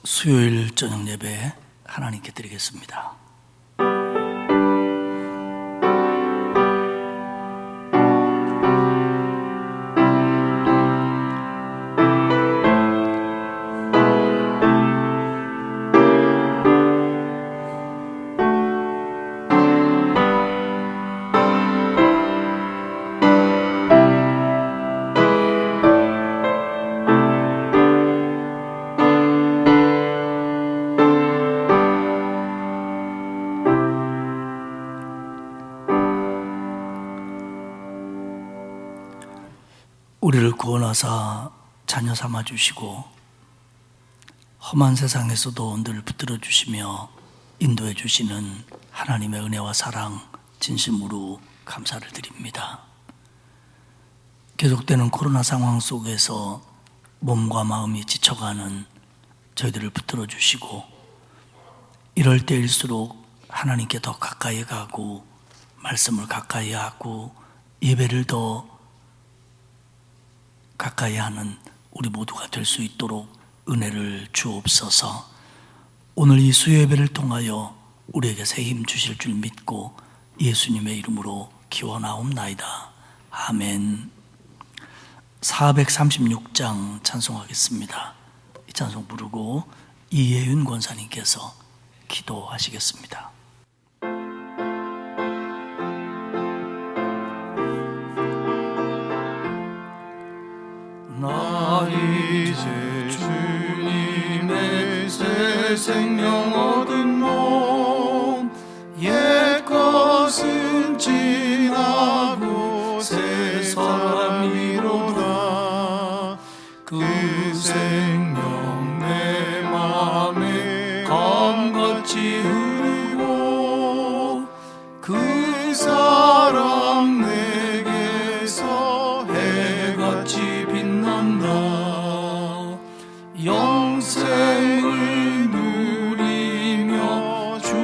수요일 저녁 예배 하나님께 드리겠습니다. 우리를 구원하사 자녀 삼아주시고 험한 세상에서도 늘 붙들어 주시며 인도해 주시는 하나님의 은혜와 사랑 진심으로 감사를 드립니다. 계속되는 코로나 상황 속에서 몸과 마음이 지쳐가는 저희들을 붙들어 주시고 이럴 때일수록 하나님께 더 가까이 가고 말씀을 가까이 하고 예배를 더 가까이 하는 우리 모두가 될 수 있도록 은혜를 주옵소서. 오늘 이 수요 예배를 통하여 우리에게 새 힘 주실 줄 믿고 예수님의 이름으로 기원하옵나이다. 아멘. 436장 찬송하겠습니다. 이 찬송 부르고 이예윤 권사님께서 기도하시겠습니다. 나 이제 주님의 새 생명 얻은 몸, 옛 것은 지나고 새 사람이로다. 그 생명 내 맘에 강같이 흐르고 그 사랑 내게서 해같이 영생을 누리며 주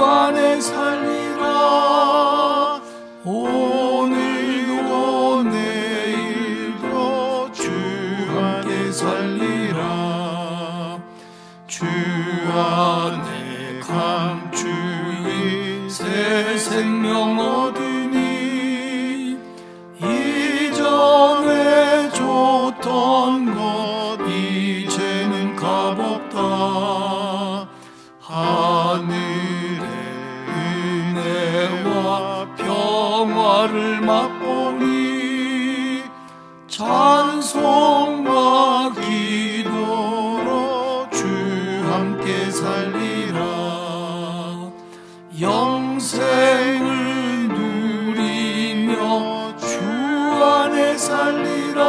안에 살리라. 오늘도 내일도 주 함께 살리라. 주 안에 감추인 새 생명 얻으니 이전에 줬던 것 이제는 값없다. 하늘의 은혜와 평화를 맛보니 찬송과 기도로 주 함께 살리라. 영생을 누리며 주 안에 살리라.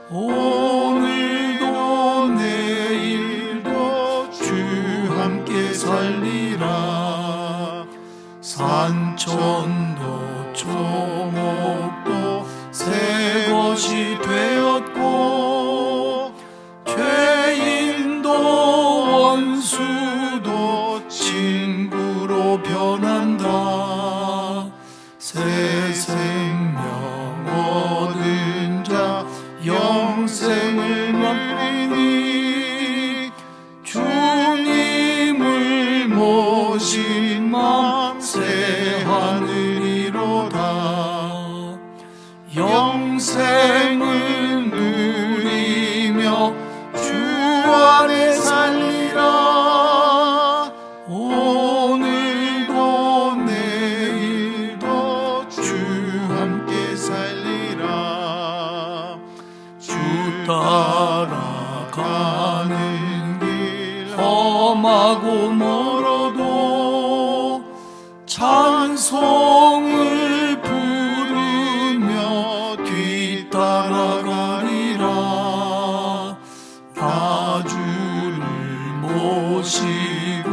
오늘도 내일도 주 함께 살리라. 산천도 초목도 새 것이 되었고 죄인도 원수도 친구로 변한다. 새 생명 얻은 자 영생을 누리니 주님을 모신 맘 새 하늘이로다. 영생을 누리며 주 안에 살리라. 오늘도 내일도 주 함께 살리라. 주 따라가는 길 험하고 멀어도 찬송을 부르며 뒤따라가리라. 나 주를 모시고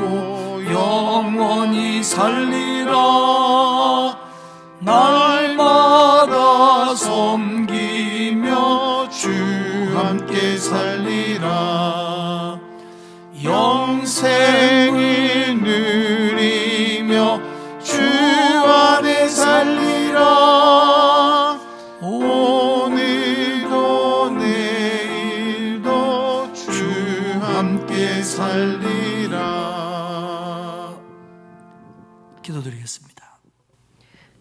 영원히 살리라. 날마다 섬기며 주 함께 살리라. 영생을 누리며 주 안에 살리라. 오늘도 내일도 주 살리라. 기도드리겠습니다.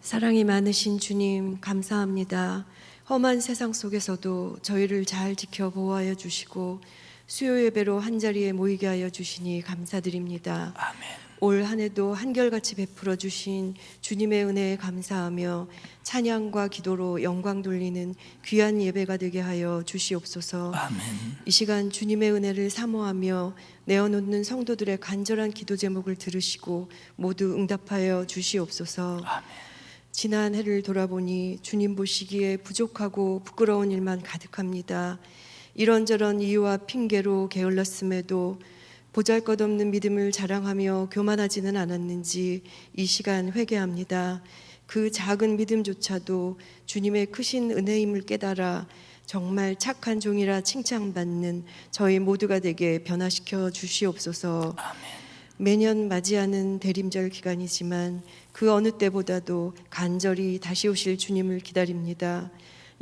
사랑이 많으신 주님 감사합니다. 험한 세상 속에서도 저희를 잘 지켜 보호하여 주시고 수요 예배로 한자리에 모이게 하여 주시니 감사드립니다. 아멘. 올 한 해도 한결같이 베풀어 주신 주님의 은혜에 감사하며 찬양과 기도로 영광 돌리는 귀한 예배가 되게 하여 주시옵소서. 아멘. 이 시간 주님의 은혜를 사모하며 내어놓는 성도들의 간절한 기도 제목을 들으시고 모두 응답하여 주시옵소서. 아멘. 지난 해를 돌아보니 주님 보시기에 부족하고 부끄러운 일만 가득합니다. 이런저런 이유와 핑계로 게을렀음에도 보잘것없는 믿음을 자랑하며 교만하지는 않았는지 이 시간 회개합니다. 그 작은 믿음조차도 주님의 크신 은혜임을 깨달아 정말 착한 종이라 칭찬받는 저희 모두가 되게 변화시켜 주시옵소서. 아멘. 매년 맞이하는 대림절 기간이지만 그 어느 때보다도 간절히 다시 오실 주님을 기다립니다.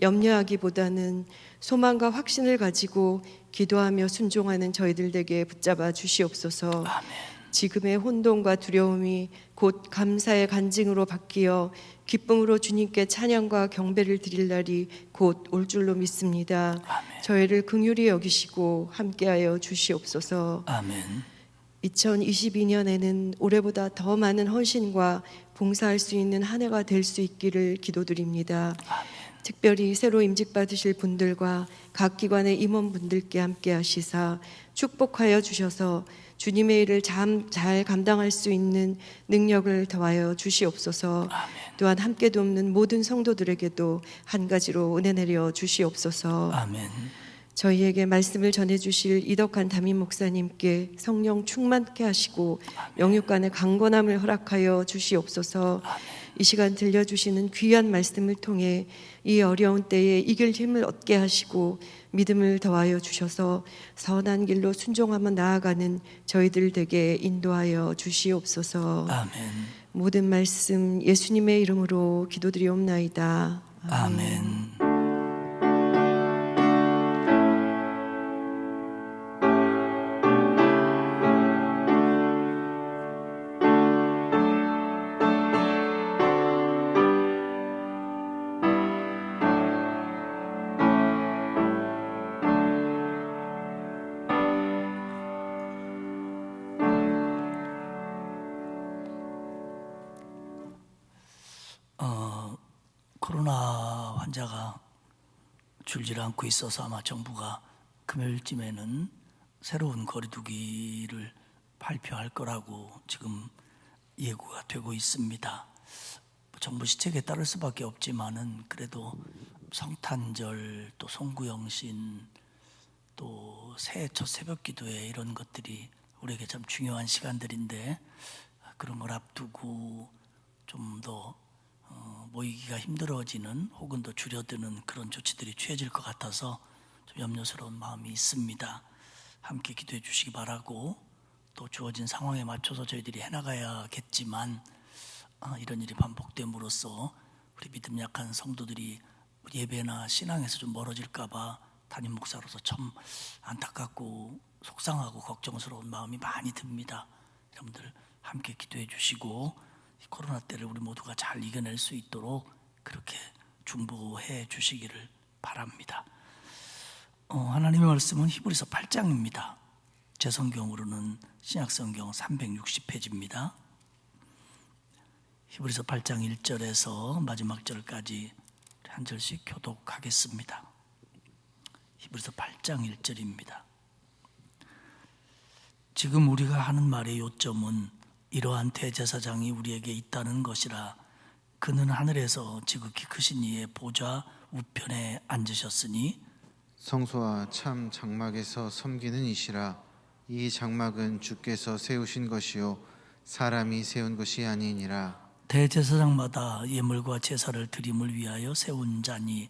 염려하기보다는 소망과 확신을 가지고 기도하며 순종하는 저희들 되게 붙잡아 주시옵소서. 아멘. 지금의 혼돈과 두려움이 곧 감사의 간증으로 바뀌어 기쁨으로 주님께 찬양과 경배를 드릴 날이 곧 올 줄로 믿습니다. 아멘. 저희를 긍휼히 여기시고 함께하여 주시옵소서. 아멘. 2022년에는 올해보다 더 많은 헌신과 봉사할 수 있는 한 해가 될 수 있기를 기도드립니다. 아멘. 특별히 새로 임직받으실 분들과 각 기관의 임원분들께 함께 하시사 축복하여 주셔서 주님의 일을 잘 감당할 수 있는 능력을 더하여 주시옵소서. 아멘. 또한 함께 돕는 모든 성도들에게도 한 가지로 은혜 내려 주시옵소서. 아멘. 저희에게 말씀을 전해주실 이덕한 담임 목사님께 성령 충만케 하시고 영육간의 강건함을 허락하여 주시옵소서. 이 시간 들려주시는 귀한 말씀을 통해 이 어려운 때에 이길 힘을 얻게 하시고 믿음을 더하여 주셔서 선한 길로 순종하며 나아가는 저희들 되게 인도하여 주시옵소서. 아멘. 모든 말씀 예수님의 이름으로 기도드리옵나이다. 아멘. 코로나 환자가 줄질 않고 있어서 아마 정부가 금요일쯤에는 새로운 거리두기를 발표할 거라고 지금 예고가 되고 있습니다. 정부 시책에 따를 수밖에 없지만은 그래도 성탄절 또 송구영신 또 새해 첫 새벽 기도회 이런 것들이 우리에게 참 중요한 시간들인데 그런 걸 앞두고 좀 더 모이기가 힘들어지는 혹은 더 줄여드는 그런 조치들이 취해질 것 같아서 좀 염려스러운 마음이 있습니다. 함께 기도해 주시기 바라고 또 주어진 상황에 맞춰서 저희들이 해나가야겠지만 이런 일이 반복됨으로써 우리 믿음 약한 성도들이 예배나 신앙에서 좀 멀어질까 봐 담임 목사로서 참 안타깝고 속상하고 걱정스러운 마음이 많이 듭니다. 여러분들 함께 기도해 주시고 이 코로나 때를 우리 모두가 잘 이겨낼 수 있도록 그렇게 중보해 주시기를 바랍니다. 하나님의 말씀은 히브리서 8장입니다. 제 성경으로는 신약성경 360페이지입니다. 히브리서 8장 1절에서 마지막 절까지 한 절씩 교독하겠습니다. 히브리서 8장 1절입니다. 지금 우리가 하는 말의 요점은 이러한 대제사장이 우리에게 있다는 것이라. 그는 하늘에서 지극히 크신 이의 보좌 우편에 앉으셨으니 성소와 참 장막에서 섬기는 이시라. 이 장막은 주께서 세우신 것이요 사람이 세운 것이 아니니라. 대제사장마다 예물과 제사를 드림을 위하여 세운 자니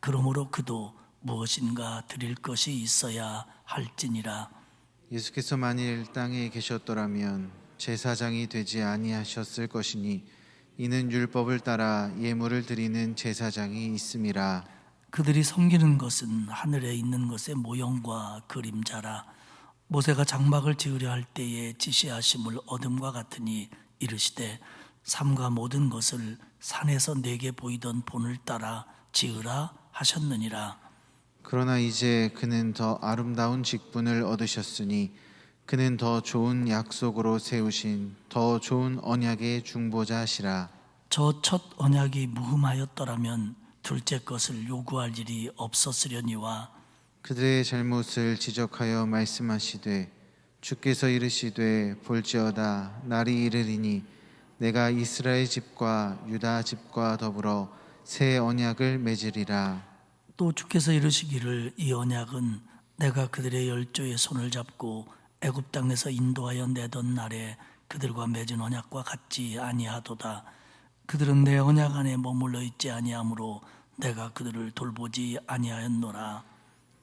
그러므로 그도 무엇인가 드릴 것이 있어야 할지니라. 예수께서 만일 땅에 계셨더라면 제사장이 되지 아니하셨을 것이니 이는 율법을 따라 예물을 드리는 제사장이 있음이라. 그들이 섬기는 것은 하늘에 있는 것의 모형과 그림자라. 모세가 장막을 지으려 할 때에 지시하심을 얻음과 같으니 이르시되 삼가 모든 것을 산에서 내게 보이던 본을 따라 지으라 하셨느니라. 그러나 이제 그는 더 아름다운 직분을 얻으셨으니 그는 더 좋은 약속으로 세우신 더 좋은 언약의 중보자 하시라. 저 첫 언약이 무흠하였더라면 둘째 것을 요구할 일이 없었으려니와 그들의 잘못을 지적하여 말씀하시되 주께서 이르시되 볼지어다 날이 이르리니 내가 이스라엘 집과 유다 집과 더불어 새 언약을 맺으리라. 또 주께서 이르시기를 이 언약은 내가 그들의 열조의 손을 잡고 애굽 땅에서 인도하여 내던 날에 그들과 맺은 언약과 같지 아니하도다. 그들은 내 언약 안에 머물러 있지 아니하므로 내가 그들을 돌보지 아니하였노라.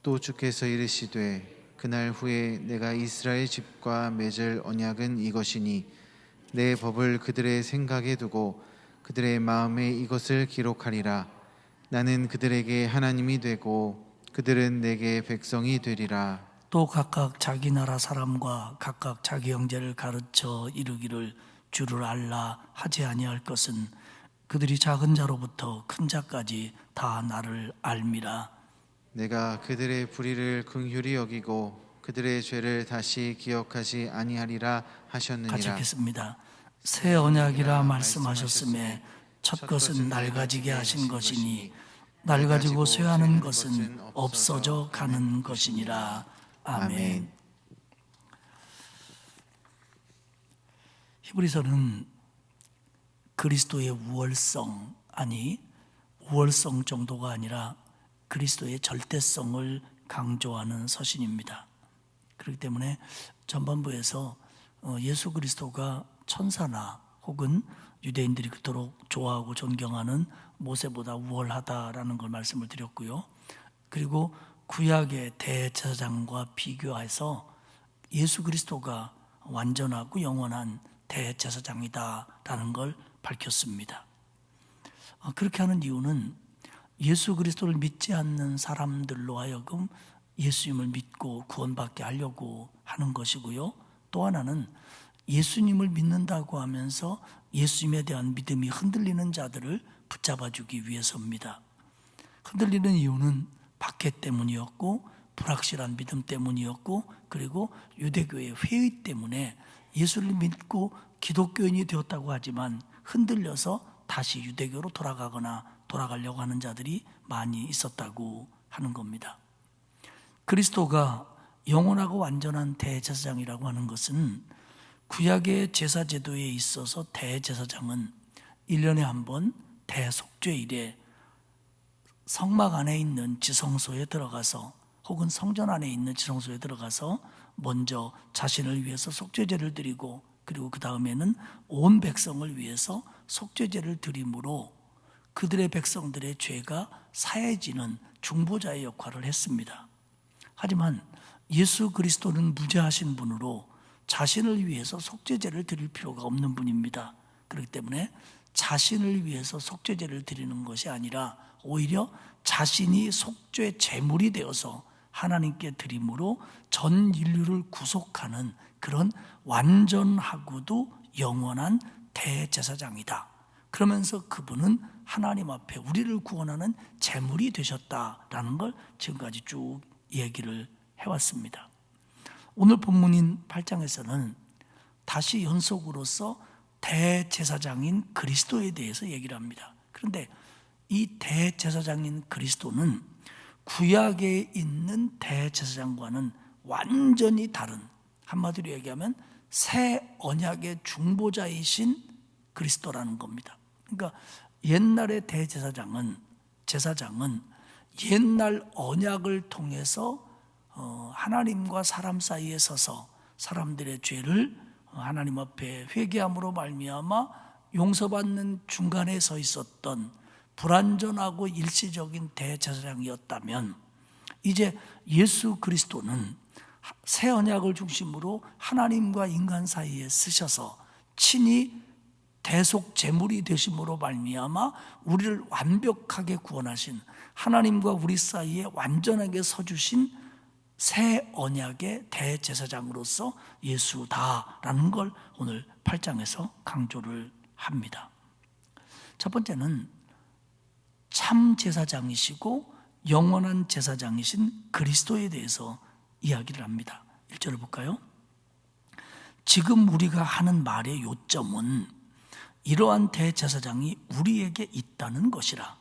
또 주께서 이르시되 그날 후에 내가 이스라엘 집과 맺을 언약은 이것이니 내 법을 그들의 생각에 두고 그들의 마음에 이것을 기록하리라. 나는 그들에게 하나님이 되고 그들은 내게 백성이 되리라. 또 각각 자기 나라 사람과 각각 자기 형제를 가르쳐 이르기를 주를 알라 하지 아니할 것은 그들이 작은 자로부터 큰 자까지 다 나를 알미라. 내가 그들의 불의를 긍휼히 여기고 그들의 죄를 다시 기억하지 아니하리라 같이 하셨느니라. 읽겠습니다. 새 언약이라 말씀하셨음에 첫 것은 낡아지게 하신 것이니 낡아지고 쇠하는 것은 없어져 가는 것이니라. 아멘. 히브리서는 그리스도의 우월성, 아니 우월성 정도가 아니라 그리스도의 절대성을 강조하는 서신입니다. 그렇기 때문에 전반부에서 예수 그리스도가 천사나 혹은 유대인들이 그토록 좋아하고 존경하는 모세보다 우월하다라는 걸 말씀을 드렸고요. 그리고 구약의 대제사장과 비교해서 예수 그리스도가 완전하고 영원한 대제사장이다라는 걸 밝혔습니다. 그렇게 하는 이유는 예수 그리스도를 믿지 않는 사람들로 하여금 예수님을 믿고 구원받게 하려고 하는 것이고요. 또 하나는 예수님을 믿는다고 하면서 예수님에 대한 믿음이 흔들리는 자들을 붙잡아주기 위해서입니다. 흔들리는 이유는 박해 때문이었고 불확실한 믿음 때문이었고 그리고 유대교의 회의 때문에 예수를 믿고 기독교인이 되었다고 하지만 흔들려서 다시 유대교로 돌아가거나 돌아가려고 하는 자들이 많이 있었다고 하는 겁니다. 그리스도가 영원하고 완전한 대제사장이라고 하는 것은 구약의 제사제도에 있어서 대제사장은 1년에 한 번 대속죄일에 성막 안에 있는 지성소에 들어가서 혹은 성전 안에 있는 지성소에 들어가서 먼저 자신을 위해서 속죄제를 드리고 그리고 그 다음에는 온 백성을 위해서 속죄제를 드림으로 그들의 백성들의 죄가 사해지는 중보자의 역할을 했습니다. 하지만 예수 그리스도는 무죄하신 분으로 자신을 위해서 속죄제를 드릴 필요가 없는 분입니다. 그렇기 때문에 자신을 위해서 속죄제를 드리는 것이 아니라 오히려 자신이 속죄 제물이 되어서 하나님께 드림으로 전 인류를 구속하는 그런 완전하고도 영원한 대제사장이다. 그러면서 그분은 하나님 앞에 우리를 구원하는 제물이 되셨다라는 걸 지금까지 쭉 얘기를 해왔습니다. 오늘 본문인 8장에서는 다시 연속으로서 대제사장인 그리스도에 대해서 얘기를 합니다. 그런데 이 대제사장인 그리스도는 구약에 있는 대제사장과는 완전히 다른, 한마디로 얘기하면 새 언약의 중보자이신 그리스도라는 겁니다. 그러니까 옛날의 대제사장은 옛날 언약을 통해서 하나님과 사람 사이에 서서 사람들의 죄를 하나님 앞에 회개함으로 말미암아 용서받는 중간에 서 있었던 불완전하고 일시적인 대제사장이었다면 이제 예수 그리스도는 새 언약을 중심으로 하나님과 인간 사이에 쓰셔서 친히 대속 제물이 되심으로 말미암아 우리를 완벽하게 구원하신 하나님과 우리 사이에 완전하게 서주신 새 언약의 대제사장으로서 예수다라는 걸 오늘 8장에서 강조를 합니다. 첫 번째는 참 제사장이시고 영원한 제사장이신 그리스도에 대해서 이야기를 합니다. 1절을 볼까요? 지금 우리가 하는 말의 요점은 이러한 대제사장이 우리에게 있다는 것이라.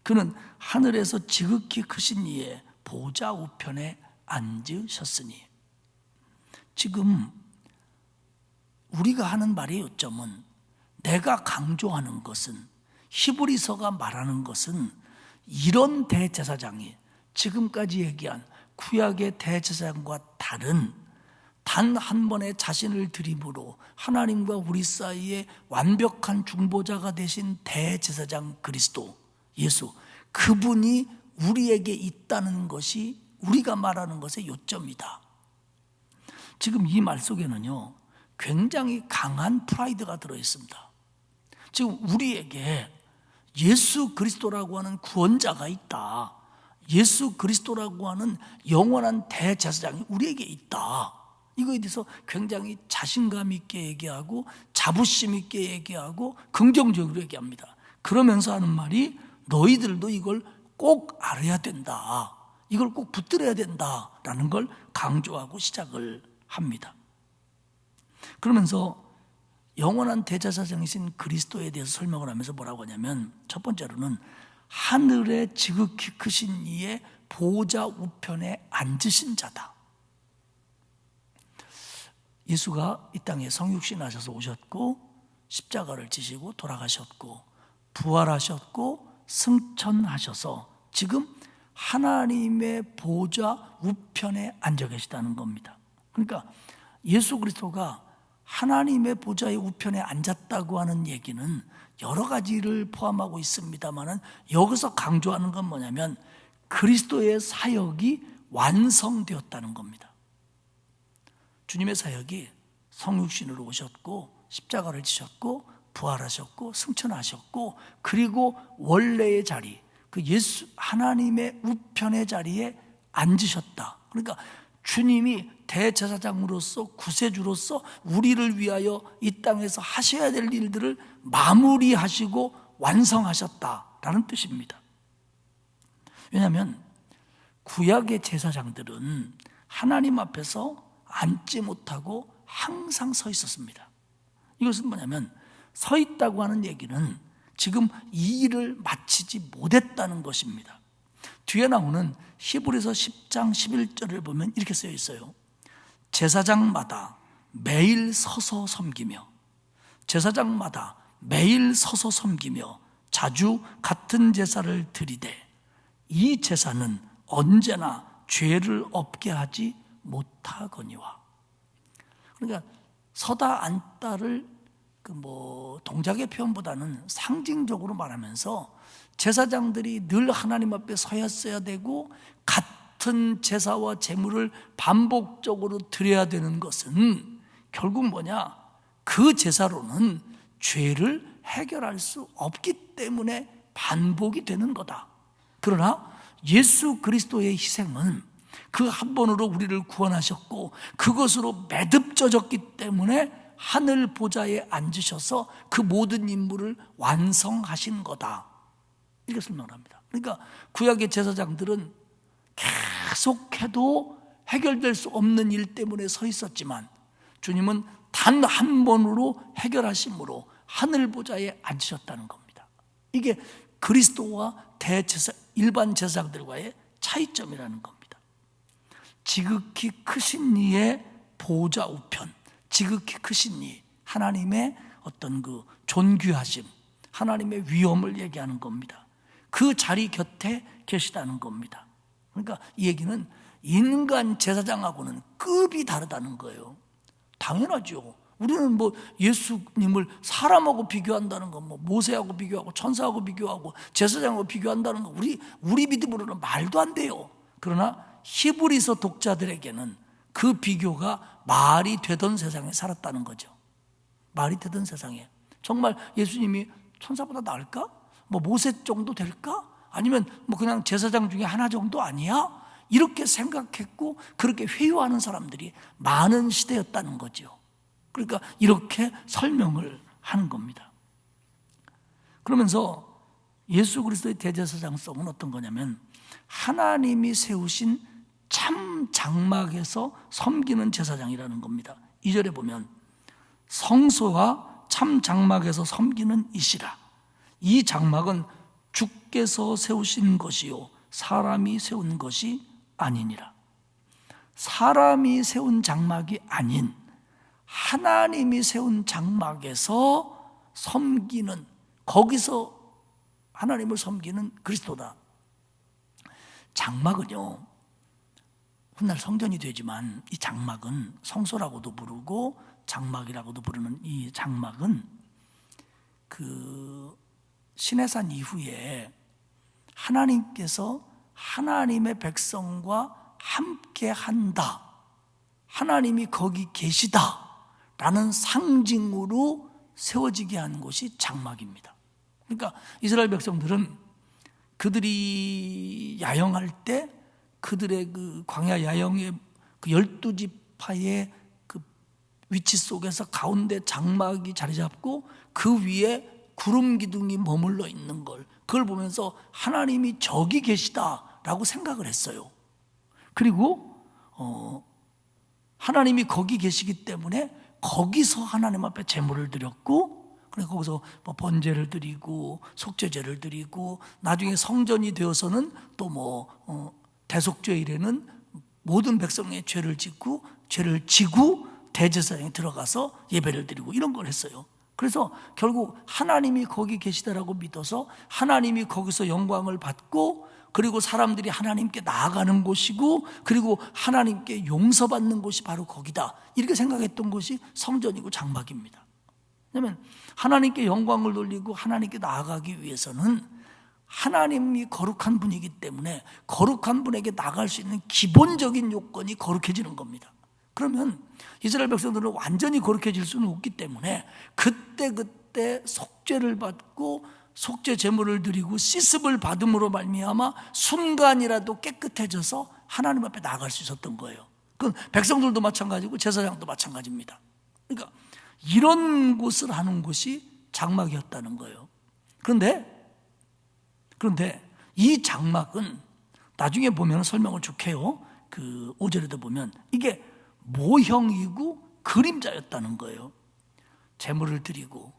그는 하늘에서 지극히 크신 이의 보좌 우편에 앉으셨으니. 지금 우리가 하는 말의 요점은, 내가 강조하는 것은, 히브리서가 말하는 것은 이런 대제사장이 지금까지 얘기한 구약의 대제사장과 다른 단 한 번의 자신을 드림으로 하나님과 우리 사이에 완벽한 중보자가 되신 대제사장 그리스도 예수, 그분이 우리에게 있다는 것이 우리가 말하는 것의 요점이다. 지금 이 말 속에는요, 굉장히 강한 프라이드가 들어있습니다. 지금 우리에게 예수 그리스도라고 하는 구원자가 있다, 예수 그리스도라고 하는 영원한 대제사장이 우리에게 있다, 이거에 대해서 굉장히 자신감 있게 얘기하고 자부심 있게 얘기하고 긍정적으로 얘기합니다. 그러면서 하는 말이, 너희들도 이걸 꼭 알아야 된다, 이걸 꼭 붙들어야 된다라는 걸 강조하고 시작을 합니다. 그러면서 영원한 대제사장이신 그리스도에 대해서 설명을 하면서 뭐라고 하냐면, 첫 번째로는 하늘에 지극히 크신 이의 보좌 우편에 앉으신 자다. 예수가 이 땅에 성육신 하셔서 오셨고 십자가를 지시고 돌아가셨고 부활하셨고 승천하셔서 지금 하나님의 보좌 우편에 앉아 계시다는 겁니다. 그러니까 예수 그리스도가 하나님의 보좌의 우편에 앉았다고 하는 얘기는 여러 가지를 포함하고 있습니다만, 여기서 강조하는 건 뭐냐면 그리스도의 사역이 완성되었다는 겁니다. 주님의 사역이 성육신으로 오셨고 십자가를 지셨고 부활하셨고 승천하셨고, 그리고 원래의 자리, 그 예수 하나님의 우편의 자리에 앉으셨다. 그러니까 주님이 대제사장으로서 구세주로서 우리를 위하여 이 땅에서 하셔야 될 일들을 마무리하시고 완성하셨다라는 뜻입니다. 왜냐하면 구약의 제사장들은 하나님 앞에서 앉지 못하고 항상 서 있었습니다. 이것은 뭐냐면, 서 있다고 하는 얘기는 지금 이 일을 마치지 못했다는 것입니다. 뒤에 나오는 히브리서 10장 11절을 보면 이렇게 쓰여 있어요. 제사장마다 매일 서서 섬기며, 제사장마다 매일 서서 섬기며 자주 같은 제사를 드리되 이 제사는 언제나 죄를 없게 하지 못하거니와. 그러니까 서다 앉다를 동작의 표현보다는 상징적으로 말하면서, 제사장들이 늘 하나님 앞에 서였어야 되고 같은 제사와 제물을 반복적으로 드려야 되는 것은 결국 뭐냐, 그 제사로는 죄를 해결할 수 없기 때문에 반복이 되는 거다. 그러나 예수 그리스도의 희생은 그 한 번으로 우리를 구원하셨고 그것으로 매듭져졌기 때문에 하늘 보좌에 앉으셔서 그 모든 임무를 완성하신 거다, 이렇게 설명을 합니다. 그러니까 구약의 제사장들은 계속해도 해결될 수 없는 일 때문에 서 있었지만, 주님은 단 한 번으로 해결하심으로 하늘 보좌에 앉으셨다는 겁니다. 이게 그리스도와 일반 제사장들과의 차이점이라는 겁니다. 지극히 크신 이의 보좌 우편, 지극히 크신 이, 하나님의 어떤 그 존귀하심, 하나님의 위엄을 얘기하는 겁니다. 그 자리 곁에 계시다는 겁니다. 그러니까 이 얘기는 인간 제사장하고는 급이 다르다는 거예요. 당연하죠. 우리는 예수님을 사람하고 비교한다는 건, 모세하고 비교하고 천사하고 비교하고 제사장하고 비교한다는 건 우리 믿음으로는 말도 안 돼요. 그러나 히브리서 독자들에게는 그 비교가 말이 되던 세상에 살았다는 거죠. 말이 되던 세상에 정말 예수님이 천사보다 나을까? 모세 정도 될까? 아니면 그냥 제사장 중에 하나 정도 아니야? 이렇게 생각했고 그렇게 회유하는 사람들이 많은 시대였다는 거죠. 그러니까 이렇게 설명을 하는 겁니다. 그러면서 예수 그리스도의 대제사장성은 어떤 거냐면 하나님이 세우신 참 장막에서 섬기는 제사장이라는 겁니다. 2절에 보면 성소와 참 장막에서 섬기는 이시라. 이 장막은 주께서 세우신 것이요 사람이 세운 것이 아니니라. 사람이 세운 장막이 아닌 하나님이 세운 장막에서 섬기는, 거기서 하나님을 섬기는 그리스도다. 장막은요, 훗날 성전이 되지만 이 장막은 성소라고도 부르고 장막이라고도 부르는 이 장막은 그 시내산 이후에 하나님께서 하나님의 백성과 함께 한다, 하나님이 거기 계시다라는 상징으로 세워지게 한 곳이 장막입니다. 그러니까 이스라엘 백성들은 그들이 야영할 때 그들의 그 광야 야영의 그 12지파의 그 위치 속에서 가운데 장막이 자리 잡고 그 위에 구름 기둥이 머물러 있는 걸, 그걸 보면서 하나님이 저기 계시다라고 생각을 했어요. 그리고 하나님이 거기 계시기 때문에 거기서 하나님 앞에 제물을 드렸고, 그래서 거기서 뭐 번제를 드리고 속죄제를 드리고, 나중에 성전이 되어서는 또 대속죄일에는 모든 백성의 죄를 지고 대제사장이 들어가서 예배를 드리고 이런 걸 했어요. 그래서 결국 하나님이 거기 계시다라고 믿어서 하나님이 거기서 영광을 받고, 그리고 사람들이 하나님께 나아가는 곳이고, 그리고 하나님께 용서받는 곳이 바로 거기다, 이렇게 생각했던 곳이 성전이고 장막입니다. 왜냐하면 하나님께 영광을 돌리고 하나님께 나아가기 위해서는 하나님이 거룩한 분이기 때문에 거룩한 분에게 나갈 수 있는 기본적인 요건이 거룩해지는 겁니다. 그러면 이스라엘 백성들은 완전히 거룩해질 수는 없기 때문에 그때 속죄를 받고 속죄 제물을 드리고 씻음을 받음으로 말미암아 순간이라도 깨끗해져서 하나님 앞에 나아갈 수 있었던 거예요. 그건 백성들도 마찬가지고 제사장도 마찬가지입니다. 그러니까 이런 곳을 하는 곳이 장막이었다는 거예요. 그런데 이 장막은 나중에 보면 설명을 쭉 해요. 그 5절에도 보면 이게 모형이고 그림자였다는 거예요. 제물을 드리고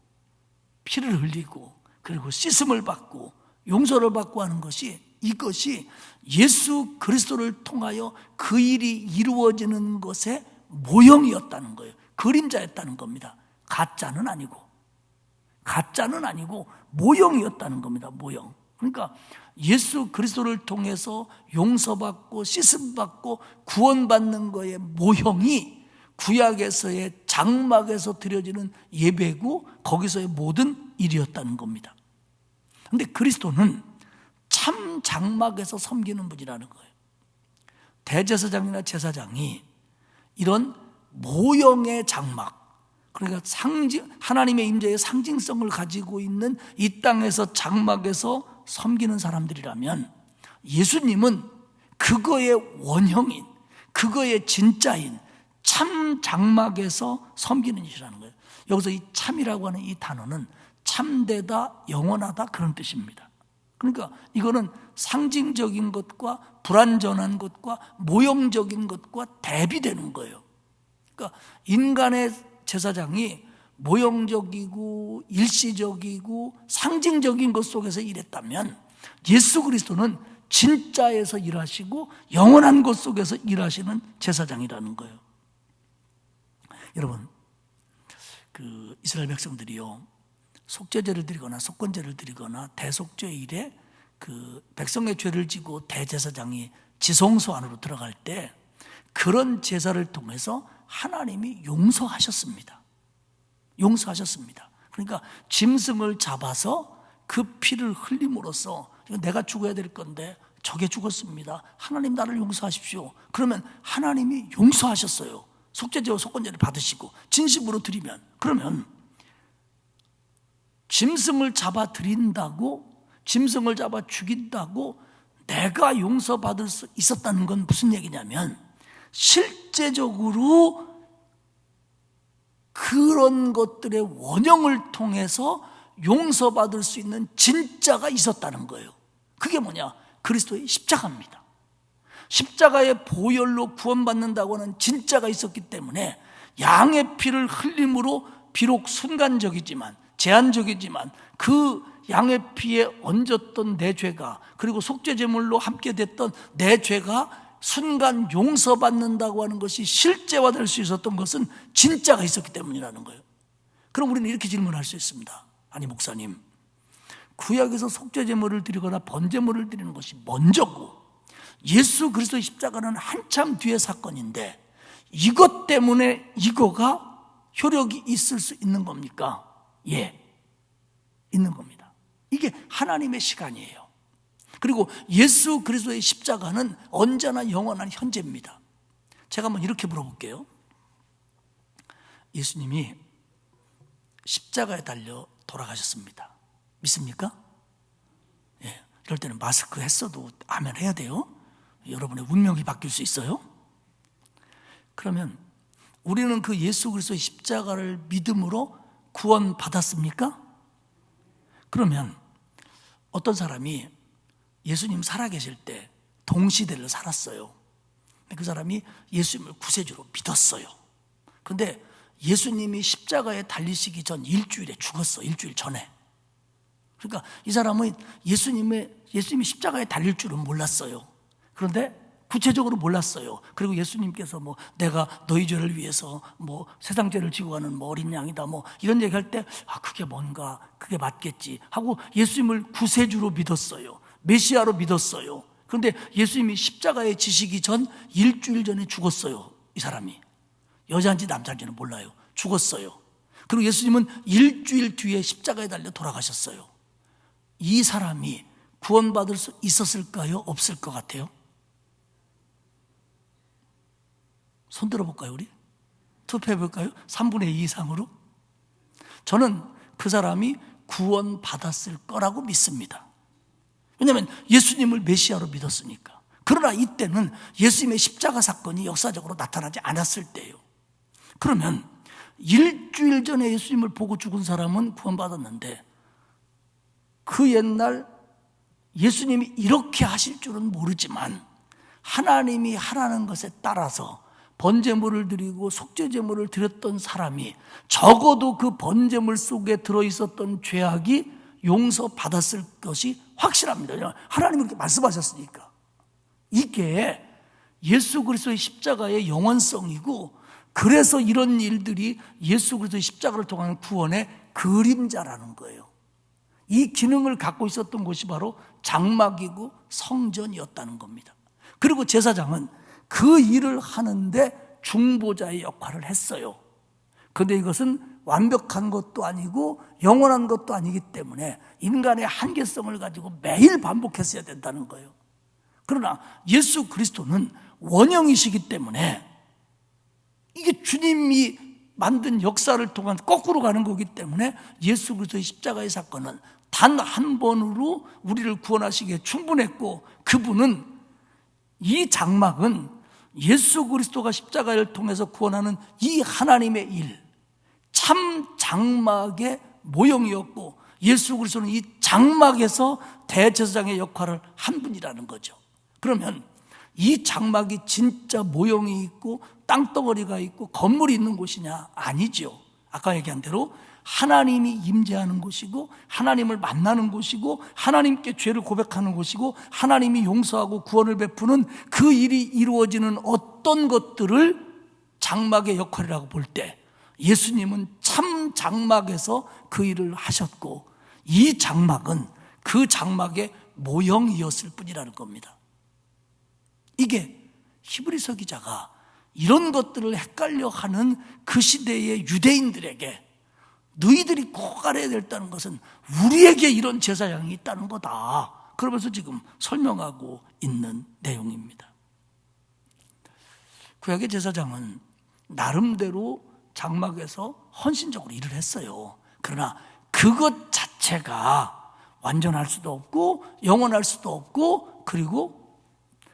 피를 흘리고 그리고 씻음을 받고 용서를 받고 하는 것이, 이것이 예수 그리스도를 통하여 그 일이 이루어지는 것의 모형이었다는 거예요. 그림자였다는 겁니다. 가짜는 아니고 모형이었다는 겁니다. 모형. 그러니까 예수 그리스도를 통해서 용서받고 씻음받고 구원받는 거의 모형이 구약에서의 장막에서 드려지는 예배고 거기서의 모든 일이었다는 겁니다. 그런데 그리스도는 참 장막에서 섬기는 분이라는 거예요. 대제사장이나 제사장이 이런 모형의 장막, 그러니까 하나님의 임재의 상징성을 가지고 있는 이 땅에서 장막에서 섬기는 사람들이라면, 예수님은 그거의 원형인, 그거의 진짜인 참 장막에서 섬기는 이시라는 거예요. 여기서 이 참이라고 하는 이 단어는 참되다, 영원하다, 그런 뜻입니다. 그러니까 이거는 상징적인 것과 불완전한 것과 모형적인 것과 대비되는 거예요. 그러니까 인간의 제사장이 모형적이고 일시적이고 상징적인 것 속에서 일했다면, 예수 그리스도는 진짜에서 일하시고 영원한 것 속에서 일하시는 제사장이라는 거예요. 여러분, 그 이스라엘 백성들이요, 속죄제를 드리거나 속건제를 드리거나 대속죄일에 그 백성의 죄를 지고 대제사장이 지성소 안으로 들어갈 때 그런 제사를 통해서 하나님이 용서하셨습니다. 그러니까 짐승을 잡아서 그 피를 흘림으로써, 내가 죽어야 될 건데 저게 죽었습니다, 하나님 나를 용서하십시오. 그러면 하나님이 용서하셨어요. 속죄제와 속건제를 받으시고 진심으로 드리면, 그러면 짐승을 잡아 드린다고, 짐승을 잡아 죽인다고 내가 용서받을 수 있었다는 건 무슨 얘기냐면 실제적으로 그런 것들의 원형을 통해서 용서받을 수 있는 진짜가 있었다는 거예요. 그게 뭐냐? 그리스도의 십자가입니다. 십자가의 보혈로 구원받는다고 하는 진짜가 있었기 때문에 양의 피를 흘림으로 비록 순간적이지만, 제한적이지만 그 양의 피에 얹었던 내 죄가, 그리고 속죄제물로 함께 됐던 내 죄가 순간 용서받는다고 하는 것이 실제화될 수 있었던 것은 진짜가 있었기 때문이라는 거예요. 그럼 우리는 이렇게 질문할 수 있습니다. 아니 목사님, 구약에서 속죄제물을 드리거나 번제물을 드리는 것이 먼저고 예수 그리스도의 십자가는 한참 뒤의 사건인데 이것 때문에 이거가 효력이 있을 수 있는 겁니까? 예, 있는 겁니다. 이게 하나님의 시간이에요. 그리고 예수 그리스도의 십자가는 언제나 영원한 현재입니다. 제가 한번 이렇게 물어볼게요. 예수님이 십자가에 달려 돌아가셨습니다. 믿습니까? 예, 이럴 때는 마스크 했어도 아멘 해야 돼요. 여러분의 운명이 바뀔 수 있어요. 그러면 우리는 그 예수 그리스도의 십자가를 믿음으로 구원 받았습니까? 그러면 어떤 사람이 예수님 살아계실 때 동시대를 살았어요. 그 사람이 예수님을 구세주로 믿었어요. 그런데 예수님이 십자가에 달리시기 전 일주일에 죽었어. 일주일 전에. 그러니까 이 사람은 예수님이 십자가에 달릴 줄은 몰랐어요. 그런데 구체적으로 몰랐어요. 그리고 예수님께서 내가 너희 죄를 위해서 세상 죄를 지고 가는 어린 양이다 이런 얘기할 때 그게 뭔가 그게 맞겠지 하고 예수님을 구세주로 믿었어요. 메시아로 믿었어요. 그런데 예수님이 십자가에 지시기 전 일주일 전에 죽었어요. 이 사람이 여자인지 남자인지는 몰라요. 죽었어요. 그리고 예수님은 일주일 뒤에 십자가에 달려 돌아가셨어요. 이 사람이 구원받을 수 있었을까요? 없을 것 같아요? 손 들어볼까요? 우리? 투표해볼까요? 3분의 2 이상으로? 저는 그 사람이 구원받았을 거라고 믿습니다. 왜냐하면 예수님을 메시아로 믿었으니까. 그러나 이때는 예수님의 십자가 사건이 역사적으로 나타나지 않았을 때예요. 그러면 일주일 전에 예수님을 보고 죽은 사람은 구원받았는데 그 옛날 예수님이 이렇게 하실 줄은 모르지만 하나님이 하라는 것에 따라서 번제물을 드리고 속죄제물을 드렸던 사람이 적어도 그 번제물 속에 들어있었던 죄악이 용서받았을 것이 확실합니다. 하나님이 그렇게 말씀하셨으니까. 이게 예수 그리스도의 십자가의 영원성이고, 그래서 이런 일들이 예수 그리스도의 십자가를 통한 구원의 그림자라는 거예요. 이 기능을 갖고 있었던 곳이 바로 장막이고 성전이었다는 겁니다. 그리고 제사장은 그 일을 하는데 중보자의 역할을 했어요. 그런데 이것은 완벽한 것도 아니고 영원한 것도 아니기 때문에 인간의 한계성을 가지고 매일 반복했어야 된다는 거예요. 그러나 예수 그리스도는 원형이시기 때문에 이게 주님이 만든 역사를 통한 거꾸로 가는 거기 때문에 예수 그리스도의 십자가의 사건은 단 한 번으로 우리를 구원하시기에 충분했고, 그분은 이 장막은 예수 그리스도가 십자가를 통해서 구원하는 이 하나님의 일, 참 장막의 모형이었고, 예수 그리스도는 이 장막에서 대제사장의 역할을 한 분이라는 거죠. 그러면 이 장막이 진짜 모형이 있고 땅덩어리가 있고 건물이 있는 곳이냐? 아니죠. 아까 얘기한 대로 하나님이 임재하는 곳이고 하나님을 만나는 곳이고 하나님께 죄를 고백하는 곳이고 하나님이 용서하고 구원을 베푸는 그 일이 이루어지는 어떤 것들을 장막의 역할이라고 볼 때 예수님은 참 장막에서 그 일을 하셨고, 이 장막은 그 장막의 모형이었을 뿐이라는 겁니다. 이게 히브리서 기자가 이런 것들을 헷갈려하는 그 시대의 유대인들에게 너희들이 꼭 알아야 된다는 것은 우리에게 이런 제사장이 있다는 거다, 그러면서 지금 설명하고 있는 내용입니다. 구약의 제사장은 나름대로 장막에서 헌신적으로 일을 했어요. 그러나 그것 자체가 완전할 수도 없고 영원할 수도 없고 그리고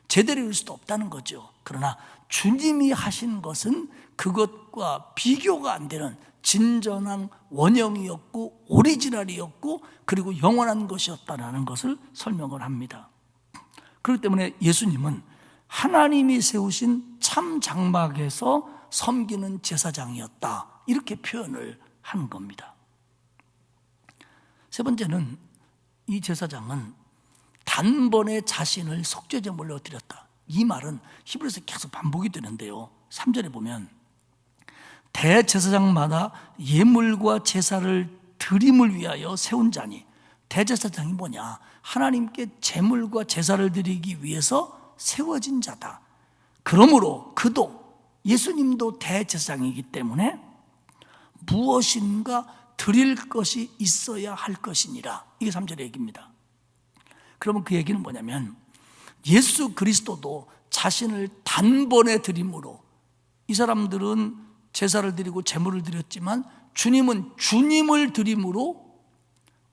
제대로 이룰 수도 없다는 거죠. 그러나 주님이 하신 것은 그것과 비교가 안 되는 진정한 원형이었고 오리지널이었고 그리고 영원한 것이었다는 것을 설명을 합니다. 그렇기 때문에 예수님은 하나님이 세우신 참 장막에서 섬기는 제사장이었다, 이렇게 표현을 하는 겁니다. 세 번째는 이 제사장은 단번에 자신을 속죄제물로 드렸다. 이 말은 히브리서에 계속 반복이 되는데요, 3절에 보면 대제사장마다 예물과 제사를 드림을 위하여 세운 자니, 대제사장이 뭐냐? 하나님께 제물과 제사를 드리기 위해서 세워진 자다. 그러므로 그도, 예수님도 대제사장이기 때문에 무엇인가 드릴 것이 있어야 할 것이니라. 이게 3절의 얘기입니다. 그러면 그 얘기는 뭐냐면 예수 그리스도도 자신을 단번에 드림으로, 이 사람들은 제사를 드리고 제물을 드렸지만 주님은 주님을 드림으로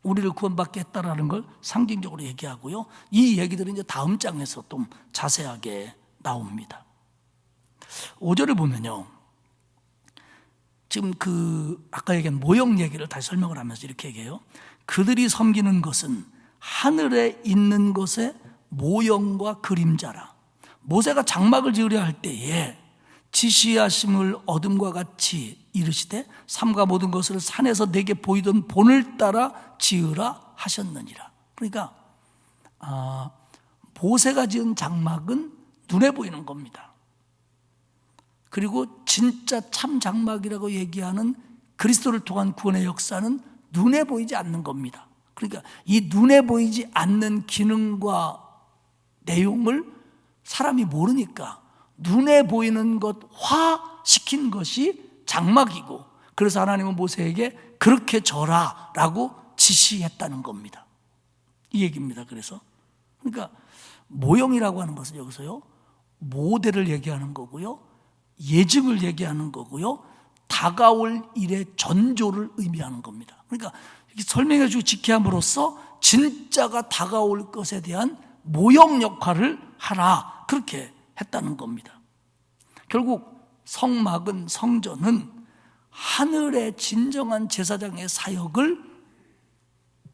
우리를 구원받게 했다라는 걸 상징적으로 얘기하고요. 이 얘기들은 이제 다음 장에서 좀 자세하게 나옵니다. 5절을 보면요, 지금 아까 얘기한 모형 얘기를 다시 설명을 하면서 이렇게 얘기해요. 그들이 섬기는 것은 하늘에 있는 것의 모형과 그림자라. 모세가 장막을 지으려 할 때에 지시하심을 어둠과 같이 이르시되 삼가 모든 것을 산에서 내게 보이던 본을 따라 지으라 하셨느니라. 그러니까 모세가 지은 장막은 눈에 보이는 겁니다. 그리고 진짜 참 장막이라고 얘기하는 그리스도를 통한 구원의 역사는 눈에 보이지 않는 겁니다. 그러니까 이 눈에 보이지 않는 기능과 내용을 사람이 모르니까 눈에 보이는 것 화시킨 것이 장막이고, 그래서 하나님은 모세에게 그렇게 져라라고 지시했다는 겁니다. 이 얘기입니다. 그러니까 모형이라고 하는 것은 여기서요, 모델을 얘기하는 거고요, 예증을 얘기하는 거고요, 다가올 일의 전조를 의미하는 겁니다. 그러니까 설명해 주고 지켜함으로써 진짜가 다가올 것에 대한 모형 역할을 하라, 그렇게 했다는 겁니다. 결국 성막은, 성전은 하늘의 진정한 제사장의 사역을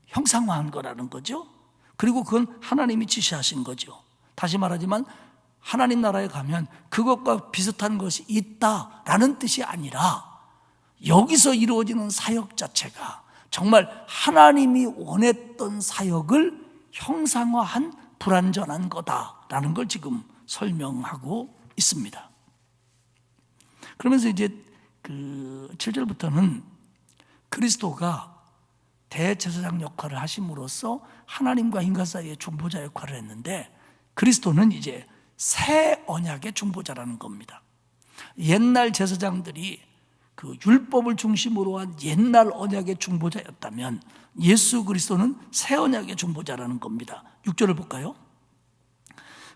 형상화한 거라는 거죠. 그리고 그건 하나님이 지시하신 거죠. 다시 말하지만 하나님 나라에 가면 그것과 비슷한 것이 있다라는 뜻이 아니라 여기서 이루어지는 사역 자체가 정말 하나님이 원했던 사역을 형상화한 불완전한 거다라는 걸 지금 설명하고 있습니다. 그러면서 이제 7절부터는 그리스도가 대제사장 역할을 하심으로써 하나님과 인간 사이의 중보자 역할을 했는데, 그리스도는 이제 새 언약의 중보자라는 겁니다. 옛날 제사장들이 그 율법을 중심으로 한 옛날 언약의 중보자였다면 예수 그리스도는 새 언약의 중보자라는 겁니다. 6절을 볼까요?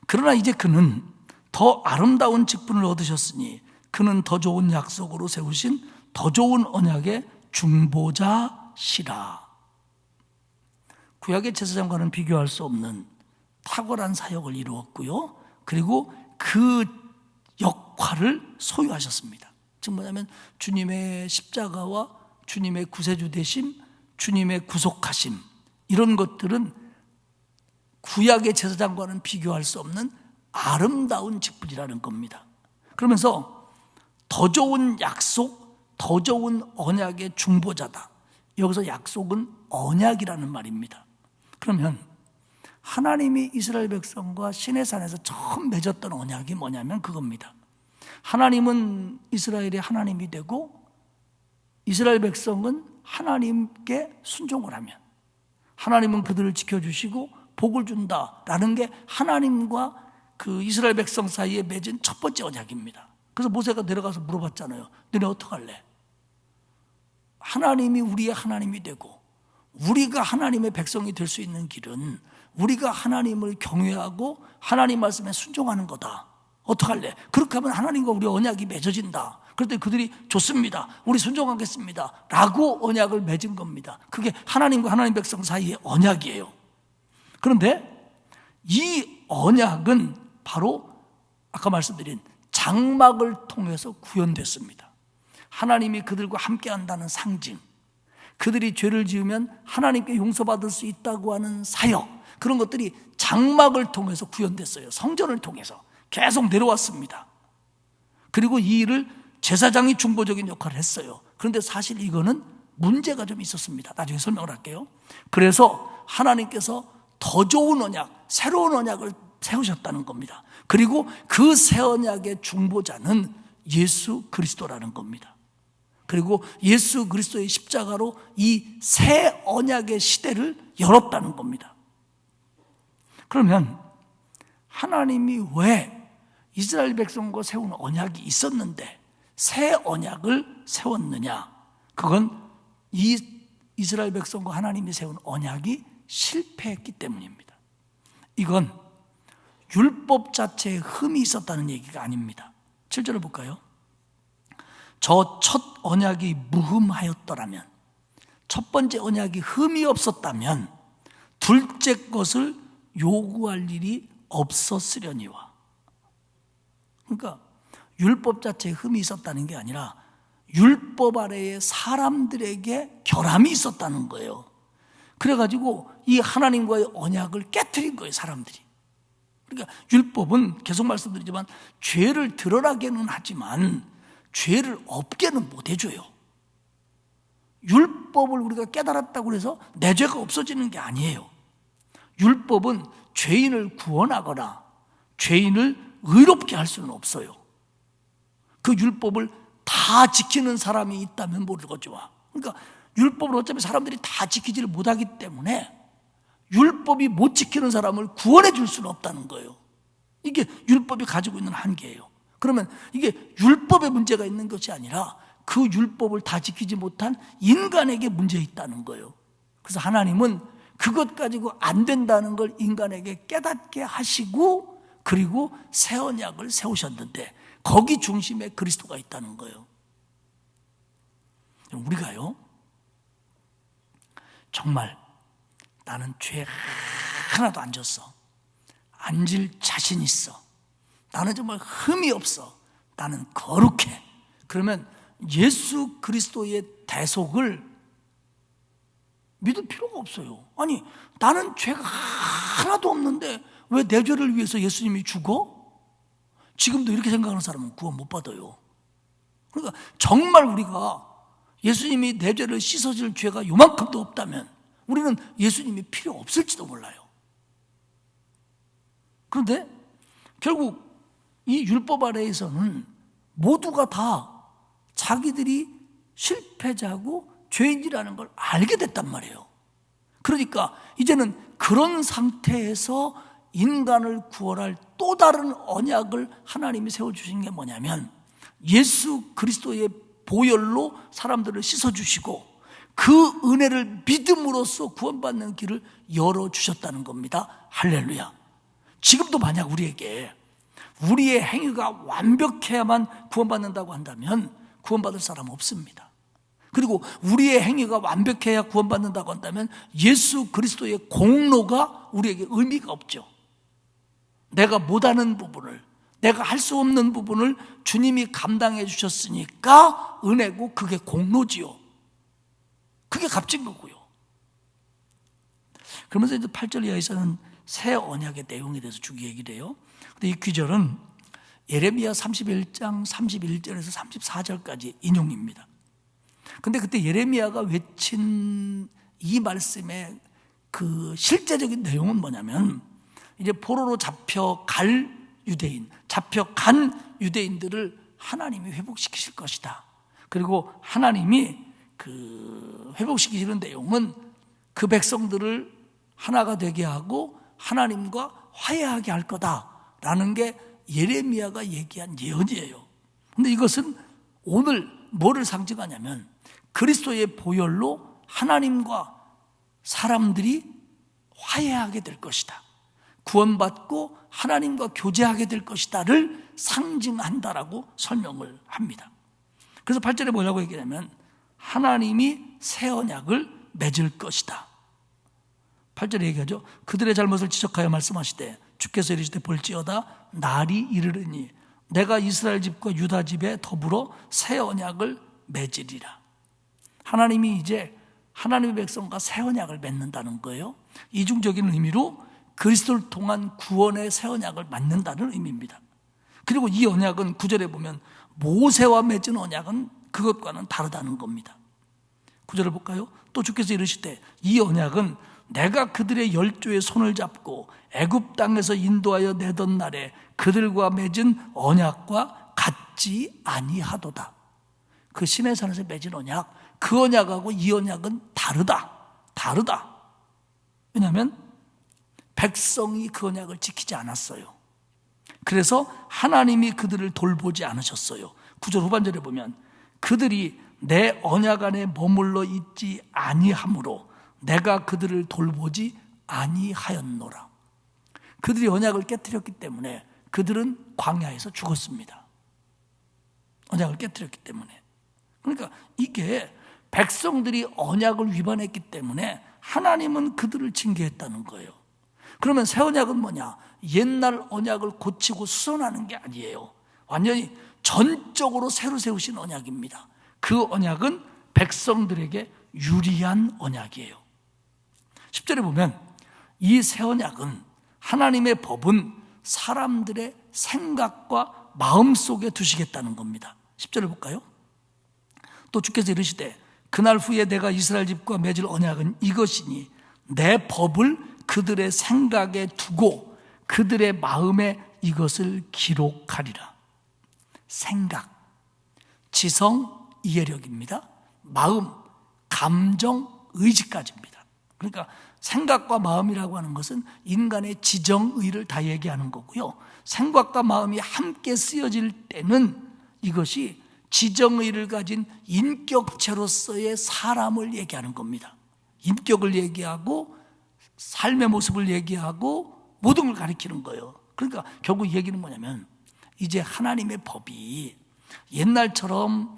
그러나 이제 그는 더 아름다운 직분을 얻으셨으니 그는 더 좋은 약속으로 세우신 더 좋은 언약의 중보자시라. 구약의 제사장과는 비교할 수 없는 탁월한 사역을 이루었고요, 그리고 그 역할을 소유하셨습니다. 즉 뭐냐면 주님의 십자가와 주님의 구세주 되심, 주님의 구속하심, 이런 것들은 구약의 제사장과는 비교할 수 없는 아름다운 직분이라는 겁니다. 그러면서 더 좋은 약속, 더 좋은 언약의 중보자다. 여기서 약속은 언약이라는 말입니다. 그러면 하나님이 이스라엘 백성과 시내산에서 처음 맺었던 언약이 뭐냐면 그겁니다. 하나님은 이스라엘의 하나님이 되고 이스라엘 백성은 하나님께 순종을 하면 하나님은 그들을 지켜주시고 복을 준다라는 게 하나님과 그 이스라엘 백성 사이에 맺은 첫 번째 언약입니다. 그래서 모세가 내려가서 물어봤잖아요. 너네 어떡할래? 하나님이 우리의 하나님이 되고 우리가 하나님의 백성이 될 수 있는 길은 우리가 하나님을 경외하고 하나님 말씀에 순종하는 거다. 어떡할래? 그렇게 하면 하나님과 우리 언약이 맺어진다. 그랬더니 그들이 좋습니다, 우리 순종하겠습니다 라고 언약을 맺은 겁니다. 그게 하나님과 하나님 백성 사이의 언약이에요. 그런데 이 언약은 바로 아까 말씀드린 장막을 통해서 구현됐습니다. 하나님이 그들과 함께한다는 상징, 그들이 죄를 지으면 하나님께 용서받을 수 있다고 하는 사역, 그런 것들이 장막을 통해서 구현됐어요. 성전을 통해서 계속 내려왔습니다. 그리고 이 일을 제사장이 중보적인 역할을 했어요. 그런데 사실 이거는 문제가 좀 있었습니다. 나중에 설명을 할게요. 그래서 하나님께서 더 좋은 언약, 새로운 언약을 세우셨다는 겁니다. 그리고 그 새 언약의 중보자는 예수 그리스도라는 겁니다. 그리고 예수 그리스도의 십자가로 이 새 언약의 시대를 열었다는 겁니다. 그러면 하나님이 왜 이스라엘 백성과 세운 언약이 있었는데 새 언약을 세웠느냐? 그건 이 이스라엘 백성과 하나님이 세운 언약이 실패했기 때문입니다. 이건 율법 자체에 흠이 있었다는 얘기가 아닙니다. 7절을 볼까요? 저 첫 언약이 무흠하였더라면, 첫 번째 언약이 흠이 없었다면 둘째 것을 요구할 일이 없었으려니와. 그러니까 율법 자체에 흠이 있었다는 게 아니라 율법 아래에 사람들에게 결함이 있었다는 거예요. 그래가지고 이 하나님과의 언약을 깨트린 거예요, 사람들이. 그러니까 율법은 계속 말씀드리지만 죄를 드러나게는 하지만 죄를 없게는 못해줘요. 율법을 우리가 깨달았다고 해서 내 죄가 없어지는 게 아니에요. 율법은 죄인을 구원하거나 죄인을 의롭게 할 수는 없어요. 그 율법을 다 지키는 사람이 있다면 모르겠지만, 그러니까 율법을 어차피 사람들이 다 지키지를 못하기 때문에 율법이 못 지키는 사람을 구원해 줄 수는 없다는 거예요. 이게 율법이 가지고 있는 한계예요. 그러면 이게 율법에 문제가 있는 것이 아니라 그 율법을 다 지키지 못한 인간에게 문제 있다는 거예요. 그래서 하나님은 그것 가지고 안 된다는 걸 인간에게 깨닫게 하시고 그리고 새 언약을 세우셨는데 거기 중심에 그리스도가 있다는 거예요. 우리가요, 정말 나는 죄 하나도 안 졌어, 안 질 자신 있어, 나는 정말 흠이 없어, 나는 거룩해, 그러면 예수 그리스도의 대속을 믿을 필요가 없어요. 아니, 나는 죄가 하나도 없는데 왜 내 죄를 위해서 예수님이 죽어? 지금도 이렇게 생각하는 사람은 구원 못 받아요. 그러니까 정말 우리가 예수님이 내 죄를 씻어줄 죄가 요만큼도 없다면 우리는 예수님이 필요 없을지도 몰라요. 그런데 결국 이 율법 아래에서는 모두가 다 자기들이 실패자고 죄인이라는 걸 알게 됐단 말이에요. 그러니까 이제는 그런 상태에서 인간을 구원할 또 다른 언약을 하나님이 세워주신 게 뭐냐면 예수 그리스도의 보혈로 사람들을 씻어주시고 그 은혜를 믿음으로써 구원받는 길을 열어주셨다는 겁니다. 할렐루야. 지금도 만약 우리에게 우리의 행위가 완벽해야만 구원받는다고 한다면 구원받을 사람 없습니다. 그리고 우리의 행위가 완벽해야 구원받는다고 한다면 예수 그리스도의 공로가 우리에게 의미가 없죠. 내가 못하는 부분을, 내가 할 수 없는 부분을 주님이 감당해 주셨으니까 은혜고 그게 공로지요. 그게 값진 거고요. 그러면서 이제 8절 이하에서는 새 언약의 내용에 대해서 쭉 얘기를 해요. 근데 이 귀절은 예레미야 31장 31절에서 34절까지 인용입니다. 근데 그때 예레미야가 외친 이 말씀의 그 실제적인 내용은 뭐냐면 이제 포로로 잡혀간 유대인들을 하나님이 회복시키실 것이다. 그리고 하나님이 그 회복시키시는 내용은 그 백성들을 하나가 되게 하고 하나님과 화해하게 할 거다라는 게 예레미야가 얘기한 예언이에요. 근데 이것은 오늘 뭐를 상징하냐면 그리스도의 보혈로 하나님과 사람들이 화해하게 될 것이다, 구원받고 하나님과 교제하게 될 것이다를 상징한다라고 설명을 합니다. 그래서 8절에 뭐라고 얘기하냐면 하나님이 새 언약을 맺을 것이다. 8절에 얘기하죠. 그들의 잘못을 지적하여 말씀하시되 주께서 이르시되 볼지어다 날이 이르르니 내가 이스라엘 집과 유다 집에 더불어 새 언약을 맺으리라. 하나님이 이제 하나님의 백성과 새 언약을 맺는다는 거예요. 이중적인 의미로 그리스도를 통한 구원의 새 언약을 맺는다는 의미입니다. 그리고 이 언약은 9절에 보면 모세와 맺은 언약은 그것과는 다르다는 겁니다. 9절을 볼까요? 또 주께서 이르시되 이 언약은 내가 그들의 열조의 손을 잡고 애굽 땅에서 인도하여 내던 날에 그들과 맺은 언약과 같지 아니하도다. 그 시내산에서 맺은 언약, 그 언약하고 이 언약은 다르다. 왜냐하면 백성이 그 언약을 지키지 않았어요. 그래서 하나님이 그들을 돌보지 않으셨어요. 9절 후반절에 보면 그들이 내 언약 안에 머물러 있지 아니하므로 내가 그들을 돌보지 아니하였노라. 그들이 언약을 깨뜨렸기 때문에 그들은 광야에서 죽었습니다. 언약을 깨뜨렸기 때문에. 그러니까 이게 백성들이 언약을 위반했기 때문에 하나님은 그들을 징계했다는 거예요. 그러면 새 언약은 뭐냐? 옛날 언약을 고치고 수선하는 게 아니에요. 완전히 전적으로 새로 세우신 언약입니다. 그 언약은 백성들에게 유리한 언약이에요. 10절에 보면 이 새 언약은 하나님의 법은 사람들의 생각과 마음 속에 두시겠다는 겁니다. 10절을 볼까요? 또 주께서 이르시되 그날 후에 내가 이스라엘 집과 맺을 언약은 이것이니 내 법을 그들의 생각에 두고 그들의 마음에 이것을 기록하리라. 생각, 지성, 이해력입니다. 마음, 감정, 의지까지입니다. 그러니까 생각과 마음이라고 하는 것은 인간의 지정의를 다 얘기하는 거고요. 생각과 마음이 함께 쓰여질 때는 이것이 지정의를 가진 인격체로서의 사람을 얘기하는 겁니다. 인격을 얘기하고 삶의 모습을 얘기하고 모든 걸 가리키는 거예요. 그러니까 결국 이 얘기는 뭐냐면 이제 하나님의 법이 옛날처럼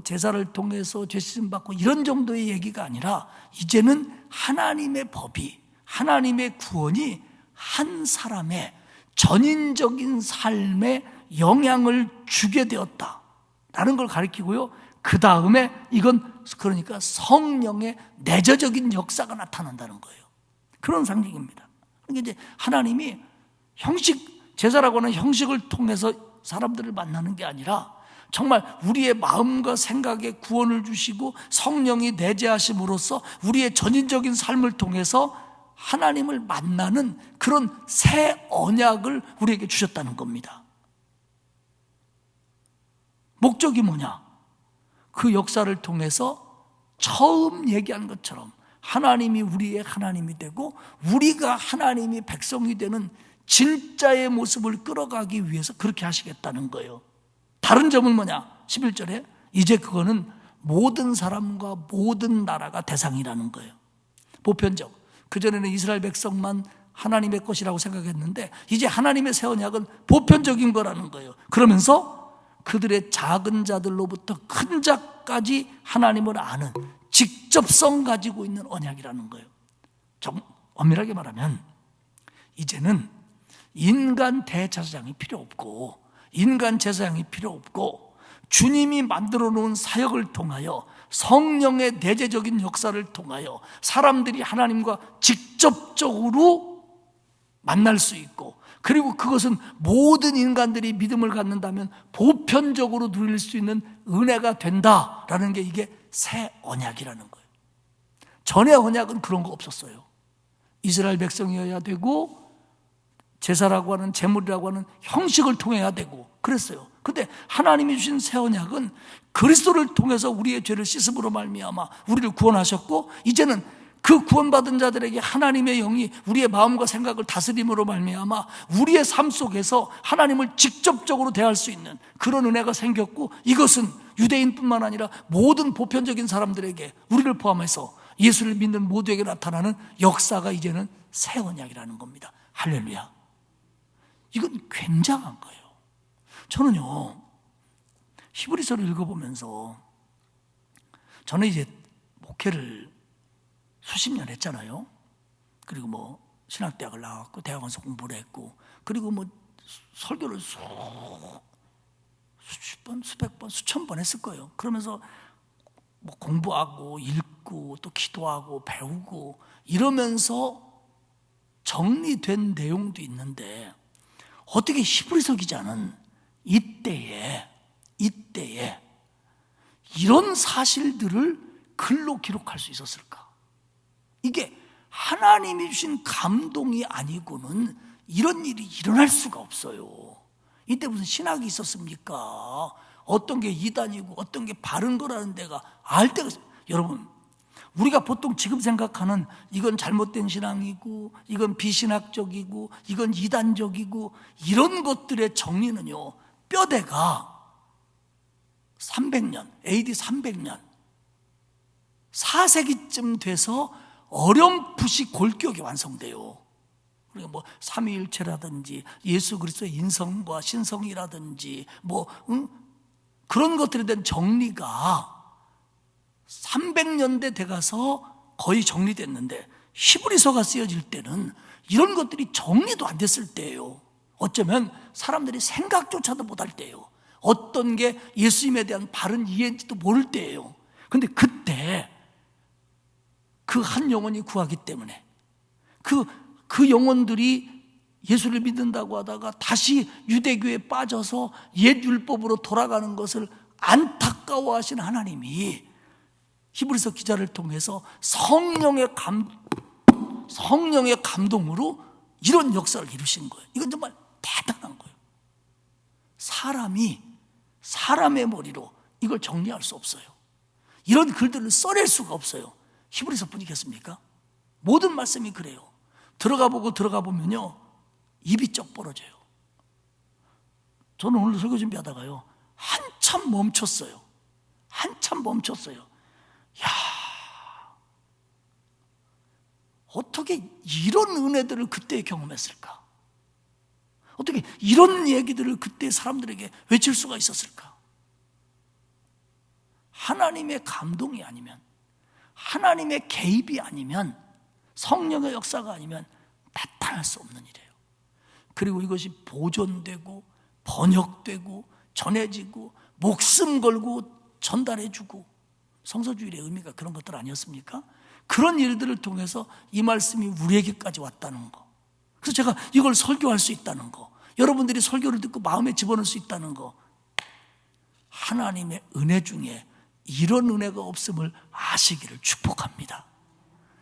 제사를 통해서 죄 씻음 받고 이런 정도의 얘기가 아니라 이제는 하나님의 법이, 하나님의 구원이 한 사람의 전인적인 삶에 영향을 주게 되었다라는 걸 가리키고요. 그 다음에 이건 그러니까 성령의 내재적인 역사가 나타난다는 거예요. 그런 상징입니다. 그러니까 이제 하나님이 제사라고 하는 형식을 통해서 사람들을 만나는 게 아니라 정말 우리의 마음과 생각에 구원을 주시고 성령이 내재하심으로써 우리의 전인적인 삶을 통해서 하나님을 만나는 그런 새 언약을 우리에게 주셨다는 겁니다. 목적이 뭐냐? 그 역사를 통해서 처음 얘기한 것처럼 하나님이 우리의 하나님이 되고 우리가 하나님이 백성이 되는 진짜의 모습을 끌어가기 위해서 그렇게 하시겠다는 거예요. 다른 점은 뭐냐? 11절에 이제 그거는 모든 사람과 모든 나라가 대상이라는 거예요. 보편적. 그전에는 이스라엘 백성만 하나님의 것이라고 생각했는데 이제 하나님의 새 언약은 보편적인 거라는 거예요. 그러면서 그들의 작은 자들로부터 큰 자까지 하나님을 아는 직접성 가지고 있는 언약이라는 거예요. 좀 엄밀하게 말하면 이제는 인간 대제사장이 필요 없고 인간 제사장이 필요 없고 주님이 만들어 놓은 사역을 통하여 성령의 내재적인 역사를 통하여 사람들이 하나님과 직접적으로 만날 수 있고 그리고 그것은 모든 인간들이 믿음을 갖는다면 보편적으로 누릴 수 있는 은혜가 된다라는 게 이게 새 언약이라는 거예요. 전의 언약은 그런 거 없었어요. 이스라엘 백성이어야 되고 제사라고 하는 제물이라고 하는 형식을 통해야 되고 그랬어요. 근데 하나님이 주신 새 언약은 그리스도를 통해서 우리의 죄를 씻음으로 말미암아 우리를 구원하셨고 이제는 그 구원받은 자들에게 하나님의 영이 우리의 마음과 생각을 다스림으로 말미암아 우리의 삶 속에서 하나님을 직접적으로 대할 수 있는 그런 은혜가 생겼고 이것은 유대인뿐만 아니라 모든 보편적인 사람들에게 우리를 포함해서 예수를 믿는 모두에게 나타나는 역사가 이제는 새 언약이라는 겁니다. 할렐루야. 이건 굉장한 거예요. 저는요 히브리서를 읽어보면서 저는 이제 목회를 수십 년 했잖아요. 그리고 신학대학을 나왔고 대학원에서 공부를 했고, 그리고 뭐 설교를 수십 번, 수백 번, 수천 번 했을 거예요. 그러면서 뭐 공부하고 읽고 또 기도하고 배우고 이러면서 정리된 내용도 있는데, 어떻게 히브리서 기자는 이때에 이런 사실들을 글로 기록할 수 있었을까? 이게 하나님이 주신 감동이 아니고는 이런 일이 일어날 수가 없어요. 이때 무슨 신학이 있었습니까? 어떤 게 이단이고 어떤 게 바른 거라는 데가 알 때가 있어요. 여러분, 우리가 보통 지금 생각하는 이건 잘못된 신앙이고 이건 비신학적이고 이건 이단적이고 이런 것들의 정리는요, 뼈대가 300년, AD 300년 4세기쯤 돼서 어렴풋이 골격이 완성돼요. 그러니까 뭐 삼위일체라든지 예수 그리스도의 인성과 신성이라든지 뭐 그런 것들에 대한 정리가 300년대 돼가서 거의 정리됐는데, 히브리서가 쓰여질 때는 이런 것들이 정리도 안 됐을 때예요. 어쩌면 사람들이 생각조차도 못할 때예요. 어떤 게 예수님에 대한 바른 이해인지도 모를 때예요. 근데 그때 그 한 영혼이 구하기 때문에 그 영혼들이 예수를 믿는다고 하다가 다시 유대교에 빠져서 옛 율법으로 돌아가는 것을 안타까워하신 하나님이 히브리서 기자를 통해서 성령의 감동으로 이런 역사를 이루신 거예요. 이건 정말 대단한 거예요. 사람의 머리로 이걸 정리할 수 없어요. 이런 글들을 써낼 수가 없어요. 히브리서 뿐이겠습니까? 모든 말씀이 그래요. 들어가 보면요, 입이 쩍 벌어져요. 저는 오늘 설교 준비하다가요, 한참 멈췄어요. 야, 어떻게 이런 은혜들을 그때 경험했을까? 어떻게 이런 얘기들을 그때 사람들에게 외칠 수가 있었을까? 하나님의 감동이 아니면, 하나님의 개입이 아니면, 성령의 역사가 아니면 나타날 수 없는 일이에요. 그리고 이것이 보존되고 번역되고 전해지고 목숨 걸고 전달해주고, 성서주일의 의미가 그런 것들 아니었습니까? 그런 일들을 통해서 이 말씀이 우리에게까지 왔다는 거, 그래서 제가 이걸 설교할 수 있다는 거, 여러분들이 설교를 듣고 마음에 집어넣을 수 있다는 거, 하나님의 은혜 중에 이런 은혜가 없음을 아시기를 축복합니다.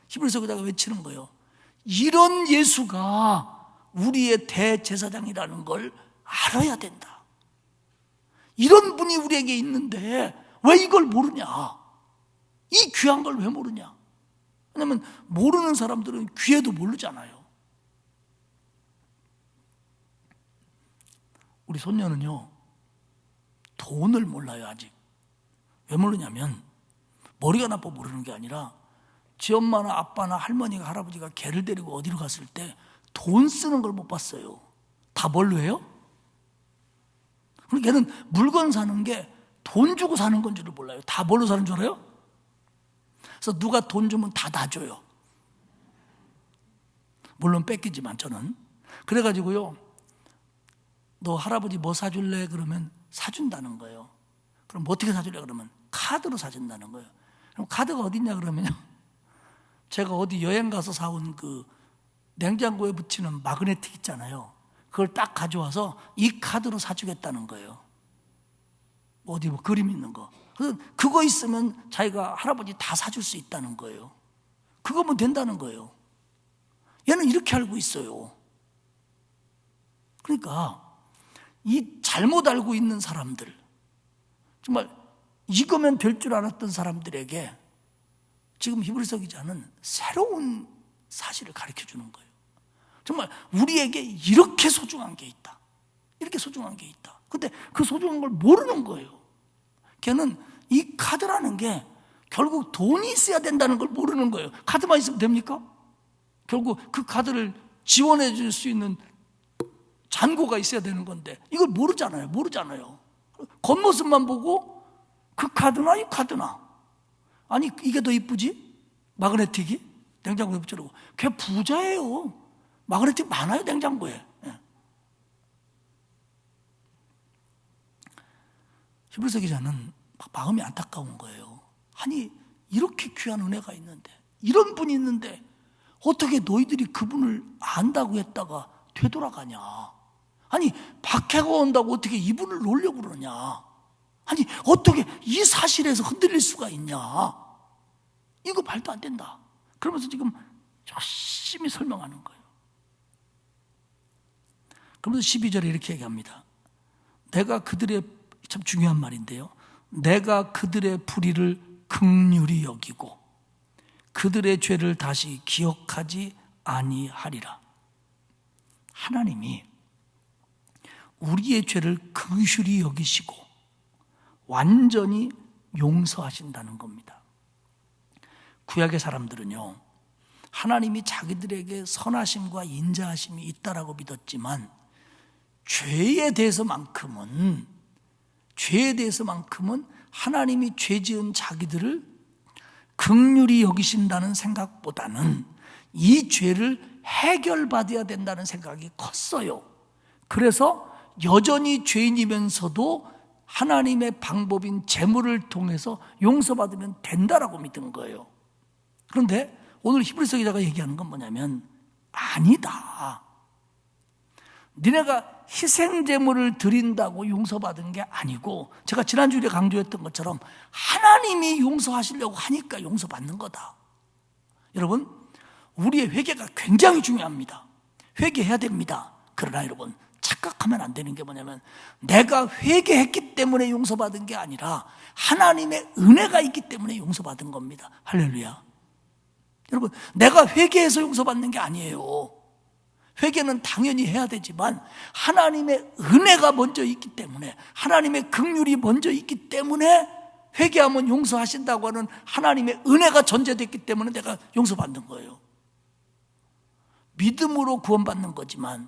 히브리서 기자가 외치는 거예요. 이런 예수가 우리의 대제사장이라는 걸 알아야 된다. 이런 분이 우리에게 있는데 왜 이걸 모르냐? 이 귀한 걸 왜 모르냐? 왜냐하면 모르는 사람들은 귀에도 모르잖아요. 우리 손녀는요, 돈을 몰라요. 아직. 왜 모르냐면 머리가 나빠 모르는 게 아니라, 지 엄마나 아빠나 할머니가 할아버지가 걔를 데리고 어디로 갔을 때 돈 쓰는 걸 못 봤어요. 다 뭘로 해요? 그리고 걔는 물건 사는 게 돈 주고 사는 건 줄을 몰라요. 다 뭘로 사는 줄 알아요? 그래서 누가 돈 주면 다 놔줘요. 물론 뺏기지만 저는. 그래가지고요, 너 할아버지 뭐 사줄래? 그러면 사준다는 거예요. 그럼 뭐 어떻게 사줄래? 그러면 카드로 사준다는 거예요. 그럼 카드가 어딨냐 그러면요, 제가 어디 여행 가서 사온 그 냉장고에 붙이는 마그네틱 있잖아요. 그걸 딱 가져와서 이 카드로 사주겠다는 거예요. 어디 뭐 그림 있는 거. 그거 있으면 자기가 할아버지 다 사줄 수 있다는 거예요. 그거면 된다는 거예요. 얘는 이렇게 알고 있어요. 그러니까 이 잘못 알고 있는 사람들, 정말 이거면 될 줄 알았던 사람들에게 지금 히브리서 기자는 새로운 사실을 가르쳐 주는 거예요. 정말 우리에게 이렇게 소중한 게 있다. 이렇게 소중한 게 있다. 근데 그 소중한 걸 모르는 거예요. 걔는 이 카드라는 게 결국 돈이 있어야 된다는 걸 모르는 거예요. 카드만 있으면 됩니까? 결국 그 카드를 지원해 줄 수 있는 잔고가 있어야 되는 건데 이걸 모르잖아요. 겉모습만 보고 그 카드나 이 카드나, 아니 이게 더 이쁘지? 마그네틱이 냉장고에 붙여놓고. 걔 부자예요. 마그네틱 많아요, 냉장고에. 예. 히브리서 기자는 마음이 안타까운 거예요. 아니, 이렇게 귀한 은혜가 있는데, 이런 분이 있는데 어떻게 너희들이 그분을 안다고 했다가 되돌아가냐? 아니, 박해가 온다고 어떻게 이분을 놓으려고 그러냐? 아니, 어떻게 이 사실에서 흔들릴 수가 있냐? 이거 말도 안 된다. 그러면서 지금 열심히 설명하는 거예요. 그러면서 12절에 이렇게 얘기합니다. 내가 그들의, 참 중요한 말인데요, 내가 그들의 불의를 긍휼히 여기고 그들의 죄를 다시 기억하지 아니하리라. 하나님이 우리의 죄를 긍휼히 여기시고 완전히 용서하신다는 겁니다. 구약의 사람들은요, 하나님이 자기들에게 선하심과 인자하심이 있다라고 믿었지만 죄에 대해서만큼은 하나님이 죄 지은 자기들을 긍휼히 여기신다는 생각보다는 이 죄를 해결받아야 된다는 생각이 컸어요. 그래서 여전히 죄인이면서도 하나님의 방법인 제물을 통해서 용서받으면 된다라고 믿은 거예요. 그런데 오늘 히브리서 기자가 얘기하는 건 뭐냐면, 아니다. 니네가 희생제물을 드린다고 용서받은 게 아니고, 제가 지난주에 강조했던 것처럼 하나님이 용서하시려고 하니까 용서받는 거다. 여러분, 우리의 회개가 굉장히 중요합니다. 회개해야 됩니다. 그러나 여러분, 착각하면 안 되는 게 뭐냐면, 내가 회개했기 때문에 용서받은 게 아니라 하나님의 은혜가 있기 때문에 용서받은 겁니다. 할렐루야. 여러분, 내가 회개해서 용서받는 게 아니에요. 회개는 당연히 해야 되지만 하나님의 은혜가 먼저 있기 때문에, 하나님의 긍휼이 먼저 있기 때문에, 회개하면 용서하신다고 하는 하나님의 은혜가 전제됐기 때문에 내가 용서받는 거예요. 믿음으로 구원받는 거지만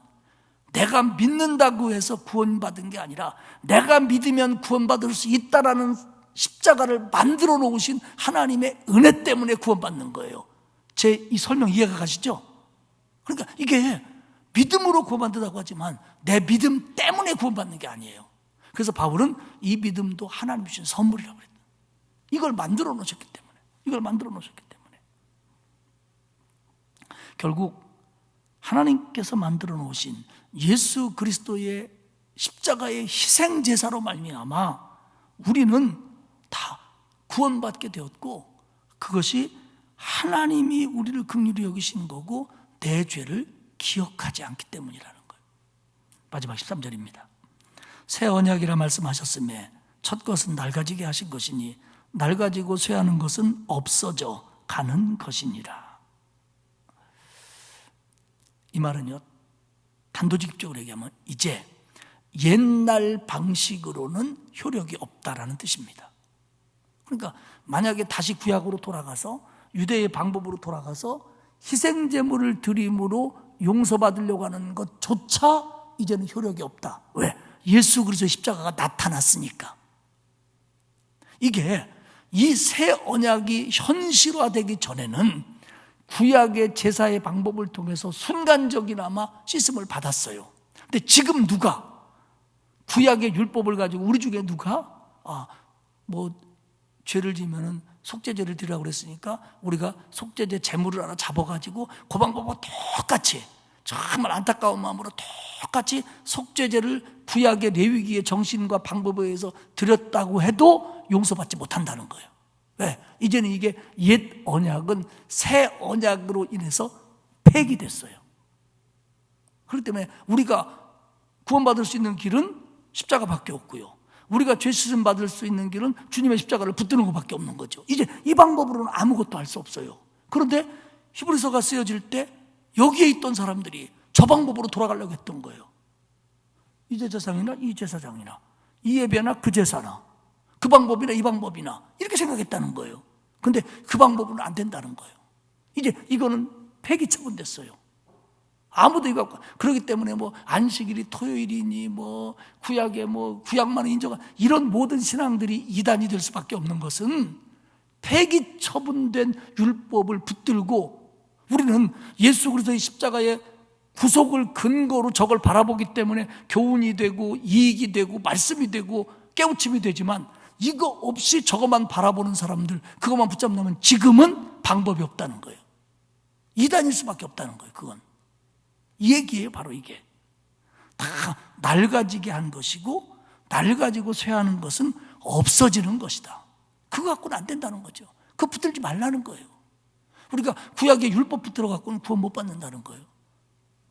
내가 믿는다고 해서 구원받은 게 아니라 내가 믿으면 구원받을 수 있다라는 십자가를 만들어 놓으신 하나님의 은혜 때문에 구원받는 거예요. 제 이 설명 이해가 가시죠? 그러니까 이게 믿음으로 구원받는다고 하지만 내 믿음 때문에 구원받는 게 아니에요. 그래서 바울은 이 믿음도 하나님 주신 선물이라고 그랬다. 이걸 만들어 놓으셨기 때문에. 결국 하나님께서 만들어 놓으신 예수 그리스도의 십자가의 희생 제사로 말미암아 우리는 다 구원받게 되었고, 그것이 하나님이 우리를 긍휼히 여기신 거고 내 죄를 기억하지 않기 때문이라는 거예요. 마지막 13절입니다. 새 언약이라 말씀하셨으며 첫 것은 낡아지게 하신 것이니 낡아지고 쇠하는 것은 없어져 가는 것이니라. 이 말은요, 단도직입적으로 얘기하면 이제 옛날 방식으로는 효력이 없다라는 뜻입니다. 그러니까 만약에 다시 구약으로 돌아가서 유대의 방법으로 돌아가서 희생제물을 드림으로 용서받으려고 하는 것조차 이제는 효력이 없다. 왜? 예수 그리스도의 십자가가 나타났으니까. 이게 이 새 언약이 현실화되기 전에는 구약의 제사의 방법을 통해서 순간적이나마 씻음을 받았어요. 근데 지금 누가 구약의 율법을 가지고 우리 중에 누가 죄를 지면은 속죄제를 드리라고 그랬으니까 우리가 속죄제 제물을 하나 잡아가지고 그 방법과 똑같이, 정말 안타까운 마음으로 똑같이 속죄제를 구약의 레위기의 정신과 방법에 의해서 드렸다고 해도 용서받지 못한다는 거예요. 왜? 이제는 이게 옛 언약은 새 언약으로 인해서 폐기됐어요. 그렇기 때문에 우리가 구원받을 수 있는 길은 십자가밖에 없고요, 우리가 죄 씻음 받을 수 있는 길은 주님의 십자가를 붙드는 것밖에 없는 거죠. 이제 이 방법으로는 아무것도 할 수 없어요. 그런데 히브리서가 쓰여질 때 여기에 있던 사람들이 저 방법으로 돌아가려고 했던 거예요. 이 제사장이나 이 제사장이나 이 예배나 그 제사나 그 방법이나 이 방법이나 이렇게 생각했다는 거예요. 근데 그 방법은 안 된다는 거예요. 이제 이거는 폐기 처분됐어요. 아무도 이거 없고. 그렇기 때문에 안식일이 토요일이니 구약에 구약만 인정한 이런 모든 신앙들이 이단이 될 수밖에 없는 것은 폐기 처분된 율법을 붙들고 우리는 예수 그리스도의 십자가의 구속을 근거로 저걸 바라보기 때문에 교훈이 되고 이익이 되고 말씀이 되고 깨우침이 되지만, 이거 없이 저것만 바라보는 사람들, 그것만 붙잡는다면 지금은 방법이 없다는 거예요. 이단일 수밖에 없다는 거예요. 그건 이 얘기예요. 바로 이게 다 낡아지게 한 것이고, 낡아지고 쇠하는 것은 없어지는 것이다. 그거 갖고는 안 된다는 거죠. 그거 붙들지 말라는 거예요. 우리가 구약의 율법 붙들어 갖고는 구원 못 받는다는 거예요.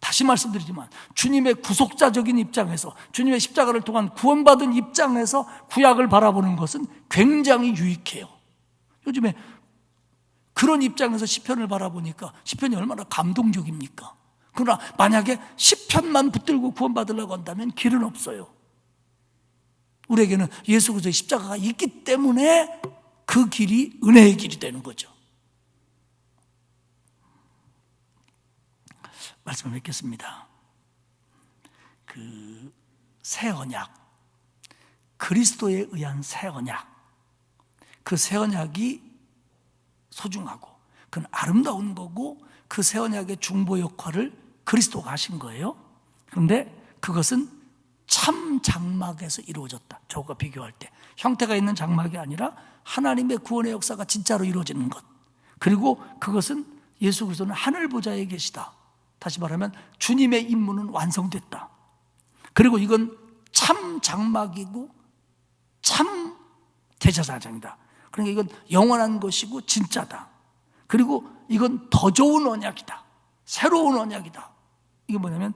다시 말씀드리지만, 주님의 구속자적인 입장에서, 주님의 십자가를 통한 구원받은 입장에서 구약을 바라보는 것은 굉장히 유익해요. 요즘에 그런 입장에서 시편을 바라보니까 시편이 얼마나 감동적입니까? 그러나 만약에 시편만 붙들고 구원받으려고 한다면 길은 없어요. 우리에게는 예수 그리스도의 십자가가 있기 때문에 그 길이 은혜의 길이 되는 거죠. 말씀을 맺겠습니다. 그 새 언약, 그리스도에 의한 새 언약, 그 새 언약이 소중하고 그건 아름다운 거고, 그 새 언약의 중보 역할을 그리스도가 하신 거예요. 그런데 그것은 참 장막에서 이루어졌다. 저것과 비교할 때 형태가 있는 장막이 아니라 하나님의 구원의 역사가 진짜로 이루어지는 것, 그리고 그것은 예수 그리스도는 하늘 보좌에 계시다. 다시 말하면 주님의 임무는 완성됐다. 그리고 이건 참 장막이고 참 대제사장이다. 그러니까 이건 영원한 것이고 진짜다. 그리고 이건 더 좋은 언약이다. 새로운 언약이다. 이게 뭐냐면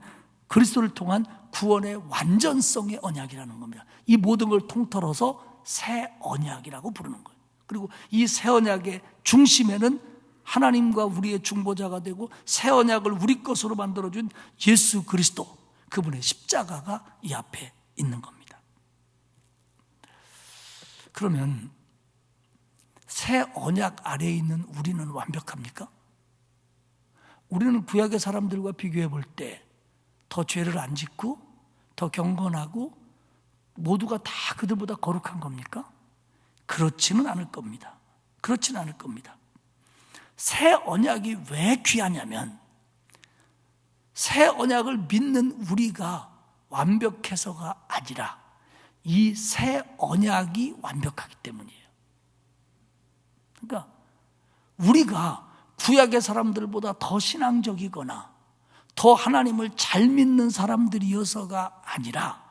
그리스도를 통한 구원의 완전성의 언약이라는 겁니다. 이 모든 걸 통틀어서 새 언약이라고 부르는 거예요. 그리고 이 새 언약의 중심에는 하나님과 우리의 중보자가 되고 새 언약을 우리 것으로 만들어준 예수 그리스도, 그분의 십자가가 이 앞에 있는 겁니다. 그러면 새 언약 아래에 있는 우리는 완벽합니까? 우리는 구약의 사람들과 비교해 볼 때 더 죄를 안 짓고 더 경건하고 모두가 다 그들보다 거룩한 겁니까? 그렇지는 않을 겁니다. 그렇지는 않을 겁니다. 새 언약이 왜 귀하냐면, 새 언약을 믿는 우리가 완벽해서가 아니라 이 새 언약이 완벽하기 때문이에요. 그러니까 우리가 구약의 사람들보다 더 신앙적이거나 더 하나님을 잘 믿는 사람들이어서가 아니라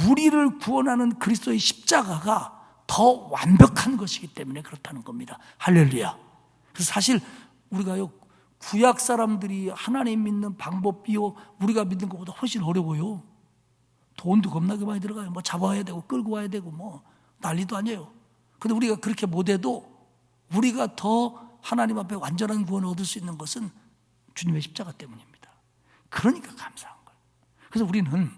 우리를 구원하는 그리스도의 십자가가 더 완벽한 것이기 때문에 그렇다는 겁니다. 할렐루야. 그래서 사실 우리가요, 구약 사람들이 하나님 믿는 방법이요, 우리가 믿는 것보다 훨씬 어려워요. 돈도 겁나게 많이 들어가요. 뭐 잡아와야 되고 끌고 와야 되고 뭐 난리도 아니에요. 그런데 우리가 그렇게 못해도 우리가 더 하나님 앞에 완전한 구원을 얻을 수 있는 것은 주님의 십자가 때문입니다. 그러니까 감사한 거예요. 그래서 우리는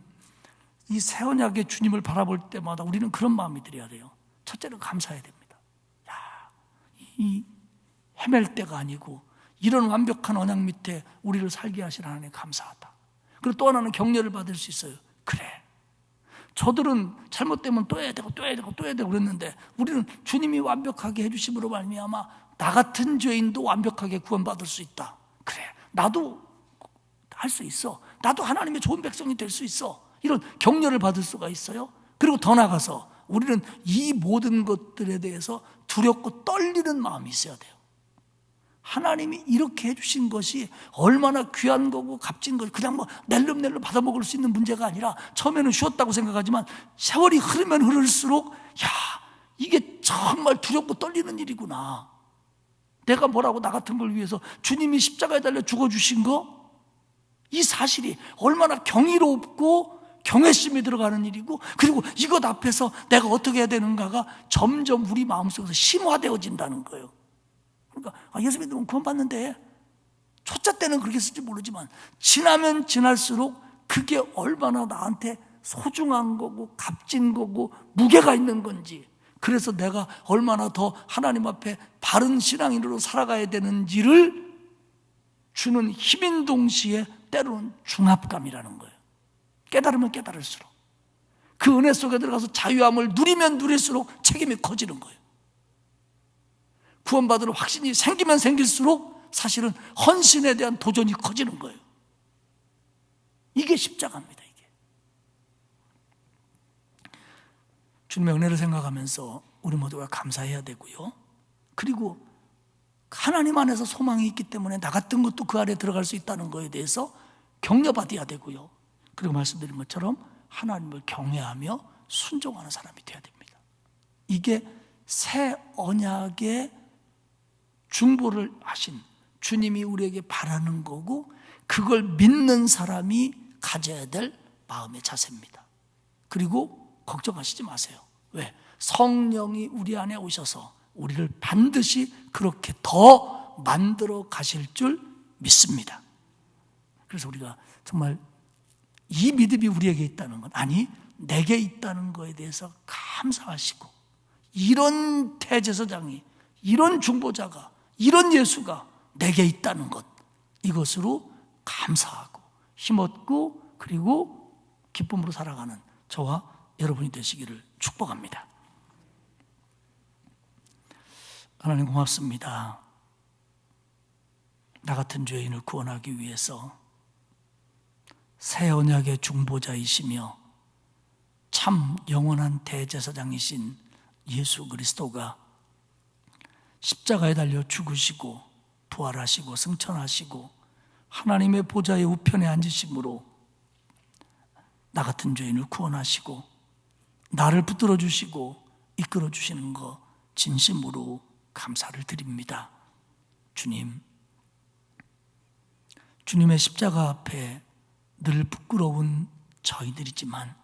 이 새 언약의 주님을 바라볼 때마다 우리는 그런 마음이 들어야 돼요. 첫째는 감사해야 됩니다. 야, 이 헤맬 때가 아니고 이런 완벽한 언약 밑에 우리를 살게 하신 하나님 감사하다. 그리고 또 하나는 격려를 받을 수 있어요. 그래, 저들은 잘못되면 또 해야 되고 또 해야 되고 또 해야 되고 그랬는데 우리는 주님이 완벽하게 해주심으로 말미암아 나 같은 죄인도 완벽하게 구원받을 수 있다. 그래, 나도 할 수 있어. 나도 하나님의 좋은 백성이 될 수 있어. 이런 격려를 받을 수가 있어요. 그리고 더 나아가서 우리는 이 모든 것들에 대해서 두렵고 떨리는 마음이 있어야 돼요. 하나님이 이렇게 해주신 것이 얼마나 귀한 거고 값진 거, 그냥 뭐 낼름낼름 받아먹을 수 있는 문제가 아니라, 처음에는 쉬웠다고 생각하지만 세월이 흐르면 흐를수록 야, 이게 정말 두렵고 떨리는 일이구나. 내가 뭐라고 나 같은 걸 위해서 주님이 십자가에 달려 죽어주신 거, 이 사실이 얼마나 경이롭고 경외심이 들어가는 일이고, 그리고 이것 앞에서 내가 어떻게 해야 되는가가 점점 우리 마음속에서 심화되어진다는 거예요. 그러니까 예수 믿으면 구원받는데, 초짜 때는 그렇게 쓸지 모르지만 지나면 지날수록 그게 얼마나 나한테 소중한 거고 값진 거고 무게가 있는 건지, 그래서 내가 얼마나 더 하나님 앞에 바른 신앙인으로 살아가야 되는지를 주는 힘인 동시에 때로는 중압감이라는 거예요. 깨달으면 깨달을수록, 그 은혜 속에 들어가서 자유함을 누리면 누릴수록 책임이 커지는 거예요. 구원받을 확신이 생기면 생길수록 사실은 헌신에 대한 도전이 커지는 거예요. 이게 십자가입니다. 이게 주님의 은혜를 생각하면서 우리 모두가 감사해야 되고요. 그리고 하나님 안에서 소망이 있기 때문에 나 같은 것도 그 아래 들어갈 수 있다는 것에 대해서 격려받아야 되고요. 그리고 말씀드린 것처럼 하나님을 경외하며 순종하는 사람이 되어야 됩니다. 이게 새 언약의 중보를 하신 주님이 우리에게 바라는 거고, 그걸 믿는 사람이 가져야 될 마음의 자세입니다. 그리고 걱정하시지 마세요. 왜? 성령이 우리 안에 오셔서 우리를 반드시 그렇게 더 만들어 가실 줄 믿습니다. 그래서 우리가 정말 이 믿음이 우리에게 있다는 것, 아니 내게 있다는 것에 대해서 감사하시고, 이런 대제사장이, 이런 중보자가, 이런 예수가 내게 있다는 것, 이것으로 감사하고 힘없고 그리고 기쁨으로 살아가는 저와 여러분이 되시기를 축복합니다. 하나님 고맙습니다. 나 같은 죄인을 구원하기 위해서 새 언약의 중보자이시며 참 영원한 대제사장이신 예수 그리스도가 십자가에 달려 죽으시고 부활하시고 승천하시고 하나님의 보좌의 우편에 앉으심으로 나 같은 죄인을 구원하시고 나를 붙들어 주시고 이끌어 주시는 것 진심으로 감사를 드립니다. 주님의 십자가 앞에 늘 부끄러운 저희들이지만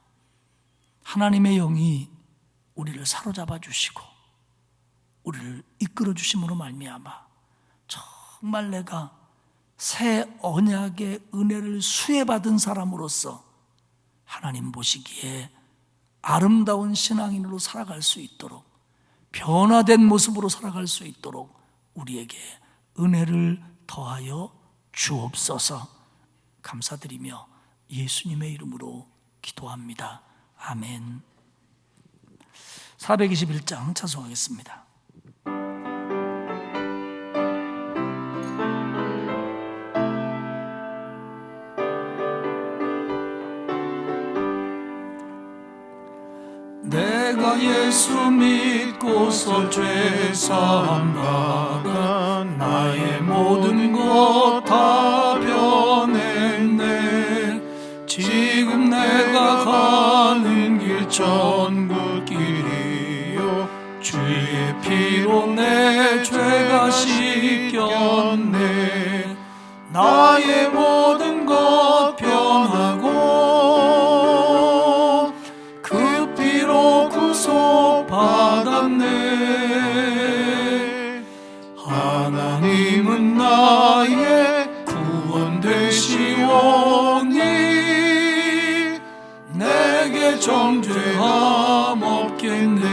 하나님의 영이 우리를 사로잡아 주시고 우리를 이끌어 주심으로 말미암아 정말 내가 새 언약의 은혜를 수혜받은 사람으로서 하나님 보시기에 아름다운 신앙인으로 살아갈 수 있도록, 변화된 모습으로 살아갈 수 있도록 우리에게 은혜를 더하여 주옵소서. 감사드리며 예수님의 이름으로 기도합니다. 아멘. 421장 찬송하겠습니다. 내가 예수 믿고서 죄사함 받아 나의 모든 것 다 변했네. 지금 내가 가는 길 천국길이요 주의 피로 내 죄가 씻겼네. 나의 모든 것 변하고 그 피로 구속받았네. 하나님은 나의 구원 되시오니 내게 정죄함 없겠네.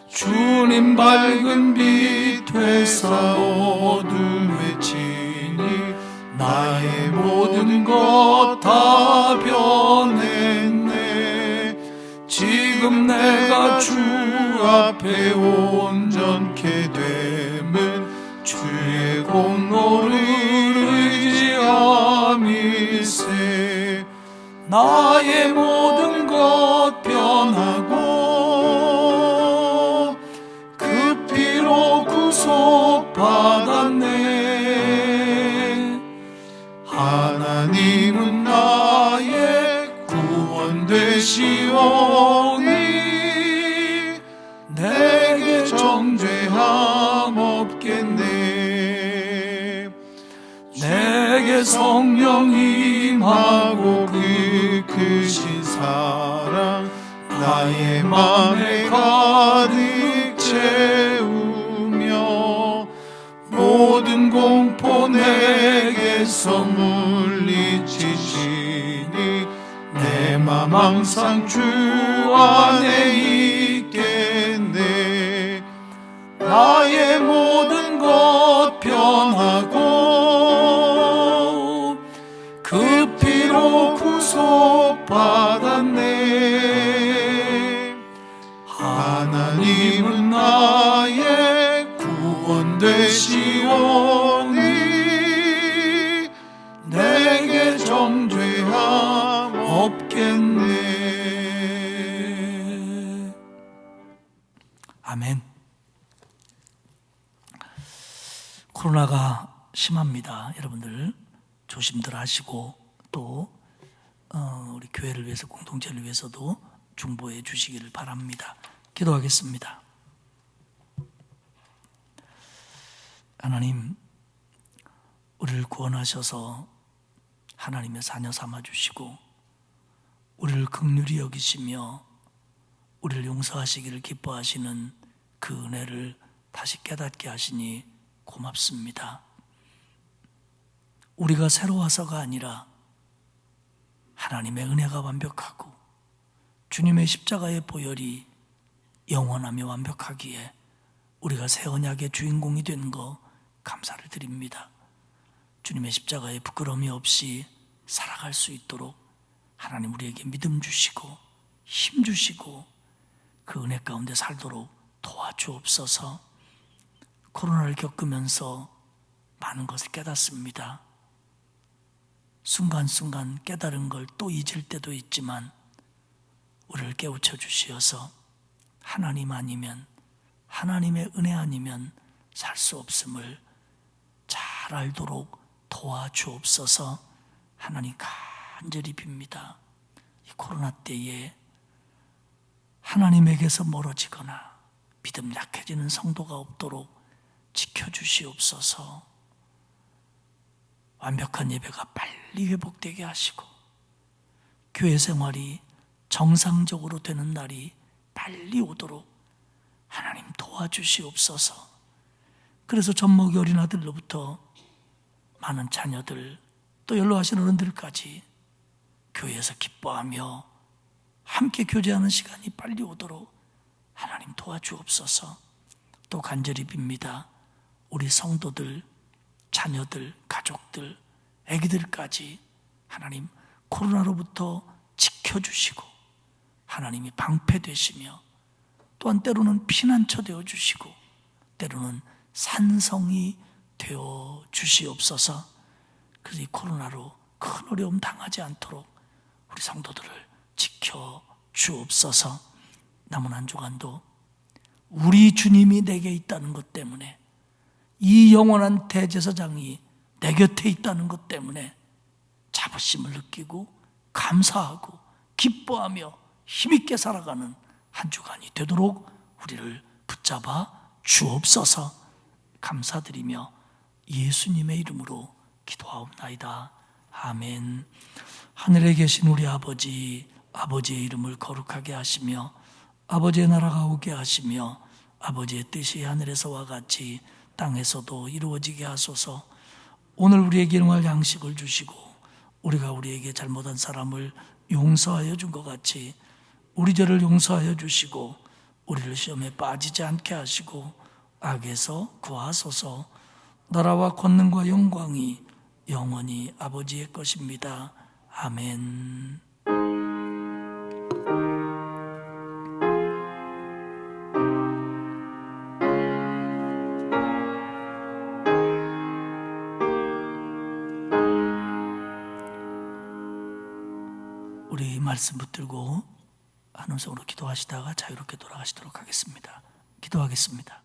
주님 밝은 빛 되사 어둠에 치니 나의 모든 것 다 변했네. 지금 내가 주 앞에 온전케 됨은 주의 공로를 의지함일세. 나의 모든 것 변하고 그 피로 구속받았네. 하나님은 나의 구원 되시오니 내게 정죄함 없겠네. 내게 성령 임하고 그 크신 사랑 나의 맘에 가득 채우며 모든 공포 내게서 물리치시니 내 맘 항상 주 안에 있겠네. 나의 모든 것 변하고 그 피로 구속받았네. 하나님은 나의 구원 되시오니 내게 아멘. 코로나가 심합니다. 여러분들 조심들 하시고 또 우리 교회를 위해서, 공동체를 위해서도 중보해 주시기를 바랍니다. 기도하겠습니다. 하나님, 우리를 구원하셔서 하나님의 자녀 삼아 주시고 우리를 긍휼히 여기시며 우리를 용서하시기를 기뻐하시는 그 은혜를 다시 깨닫게 하시니 고맙습니다. 우리가 새로워서가 아니라 하나님의 은혜가 완벽하고 주님의 십자가의 보혈이 영원하며 완벽하기에 우리가 새 언약의 주인공이 된 거 감사를 드립니다. 주님의 십자가에 부끄러움이 없이 살아갈 수 있도록 하나님 우리에게 믿음 주시고 힘 주시고 그 은혜 가운데 살도록 도와주옵소서. 코로나를 겪으면서 많은 것을 깨닫습니다. 순간순간 깨달은 걸 또 잊을 때도 있지만 우리를 깨우쳐 주시어서 하나님 아니면, 하나님의 은혜 아니면 살 수 없음을 잘 알도록 도와주옵소서. 하나님 간절히 빕니다. 이 코로나 때에 하나님에게서 멀어지거나 믿음 약해지는 성도가 없도록 지켜주시옵소서. 완벽한 예배가 빨리 회복되게 하시고 교회 생활이 정상적으로 되는 날이 빨리 오도록 하나님 도와주시옵소서. 그래서 젖먹이 어린 아들로부터 많은 자녀들, 또 연로하신 어른들까지 교회에서 기뻐하며 함께 교제하는 시간이 빨리 오도록 하나님 도와주옵소서. 또 간절히 빕니다. 우리 성도들, 자녀들, 가족들, 아기들까지 하나님 코로나로부터 지켜주시고 하나님이 방패되시며 또한 때로는 피난처 되어주시고 때로는 산성이 되어 주시옵소서. 그래서 이 코로나로 큰 어려움 당하지 않도록 우리 성도들을 지켜 주옵소서. 남은 한 주간도 우리 주님이 내게 있다는 것 때문에, 이 영원한 대제사장이 내 곁에 있다는 것 때문에 자부심을 느끼고 감사하고 기뻐하며 힘있게 살아가는 한 주간이 되도록 우리를 붙잡아 주옵소서. 감사드리며 예수님의 이름으로 기도하옵나이다. 아멘. 하늘에 계신 우리 아버지, 아버지의 이름을 거룩하게 하시며 아버지의 나라가 오게 하시며 아버지의 뜻이 하늘에서와 같이 땅에서도 이루어지게 하소서. 오늘 우리에게 일용할 양식을 주시고 우리가 우리에게 잘못한 사람을 용서하여 준 것 같이 우리 죄를 용서하여 주시고 우리를 시험에 빠지지 않게 하시고 악에서 구하소서. 나라와 권능과 영광이 영원히 아버지의 것입니다. 아멘. 우리 말씀 붙들고 한 음성으로 기도하시다가 자유롭게 돌아가시도록 하겠습니다. 기도하겠습니다.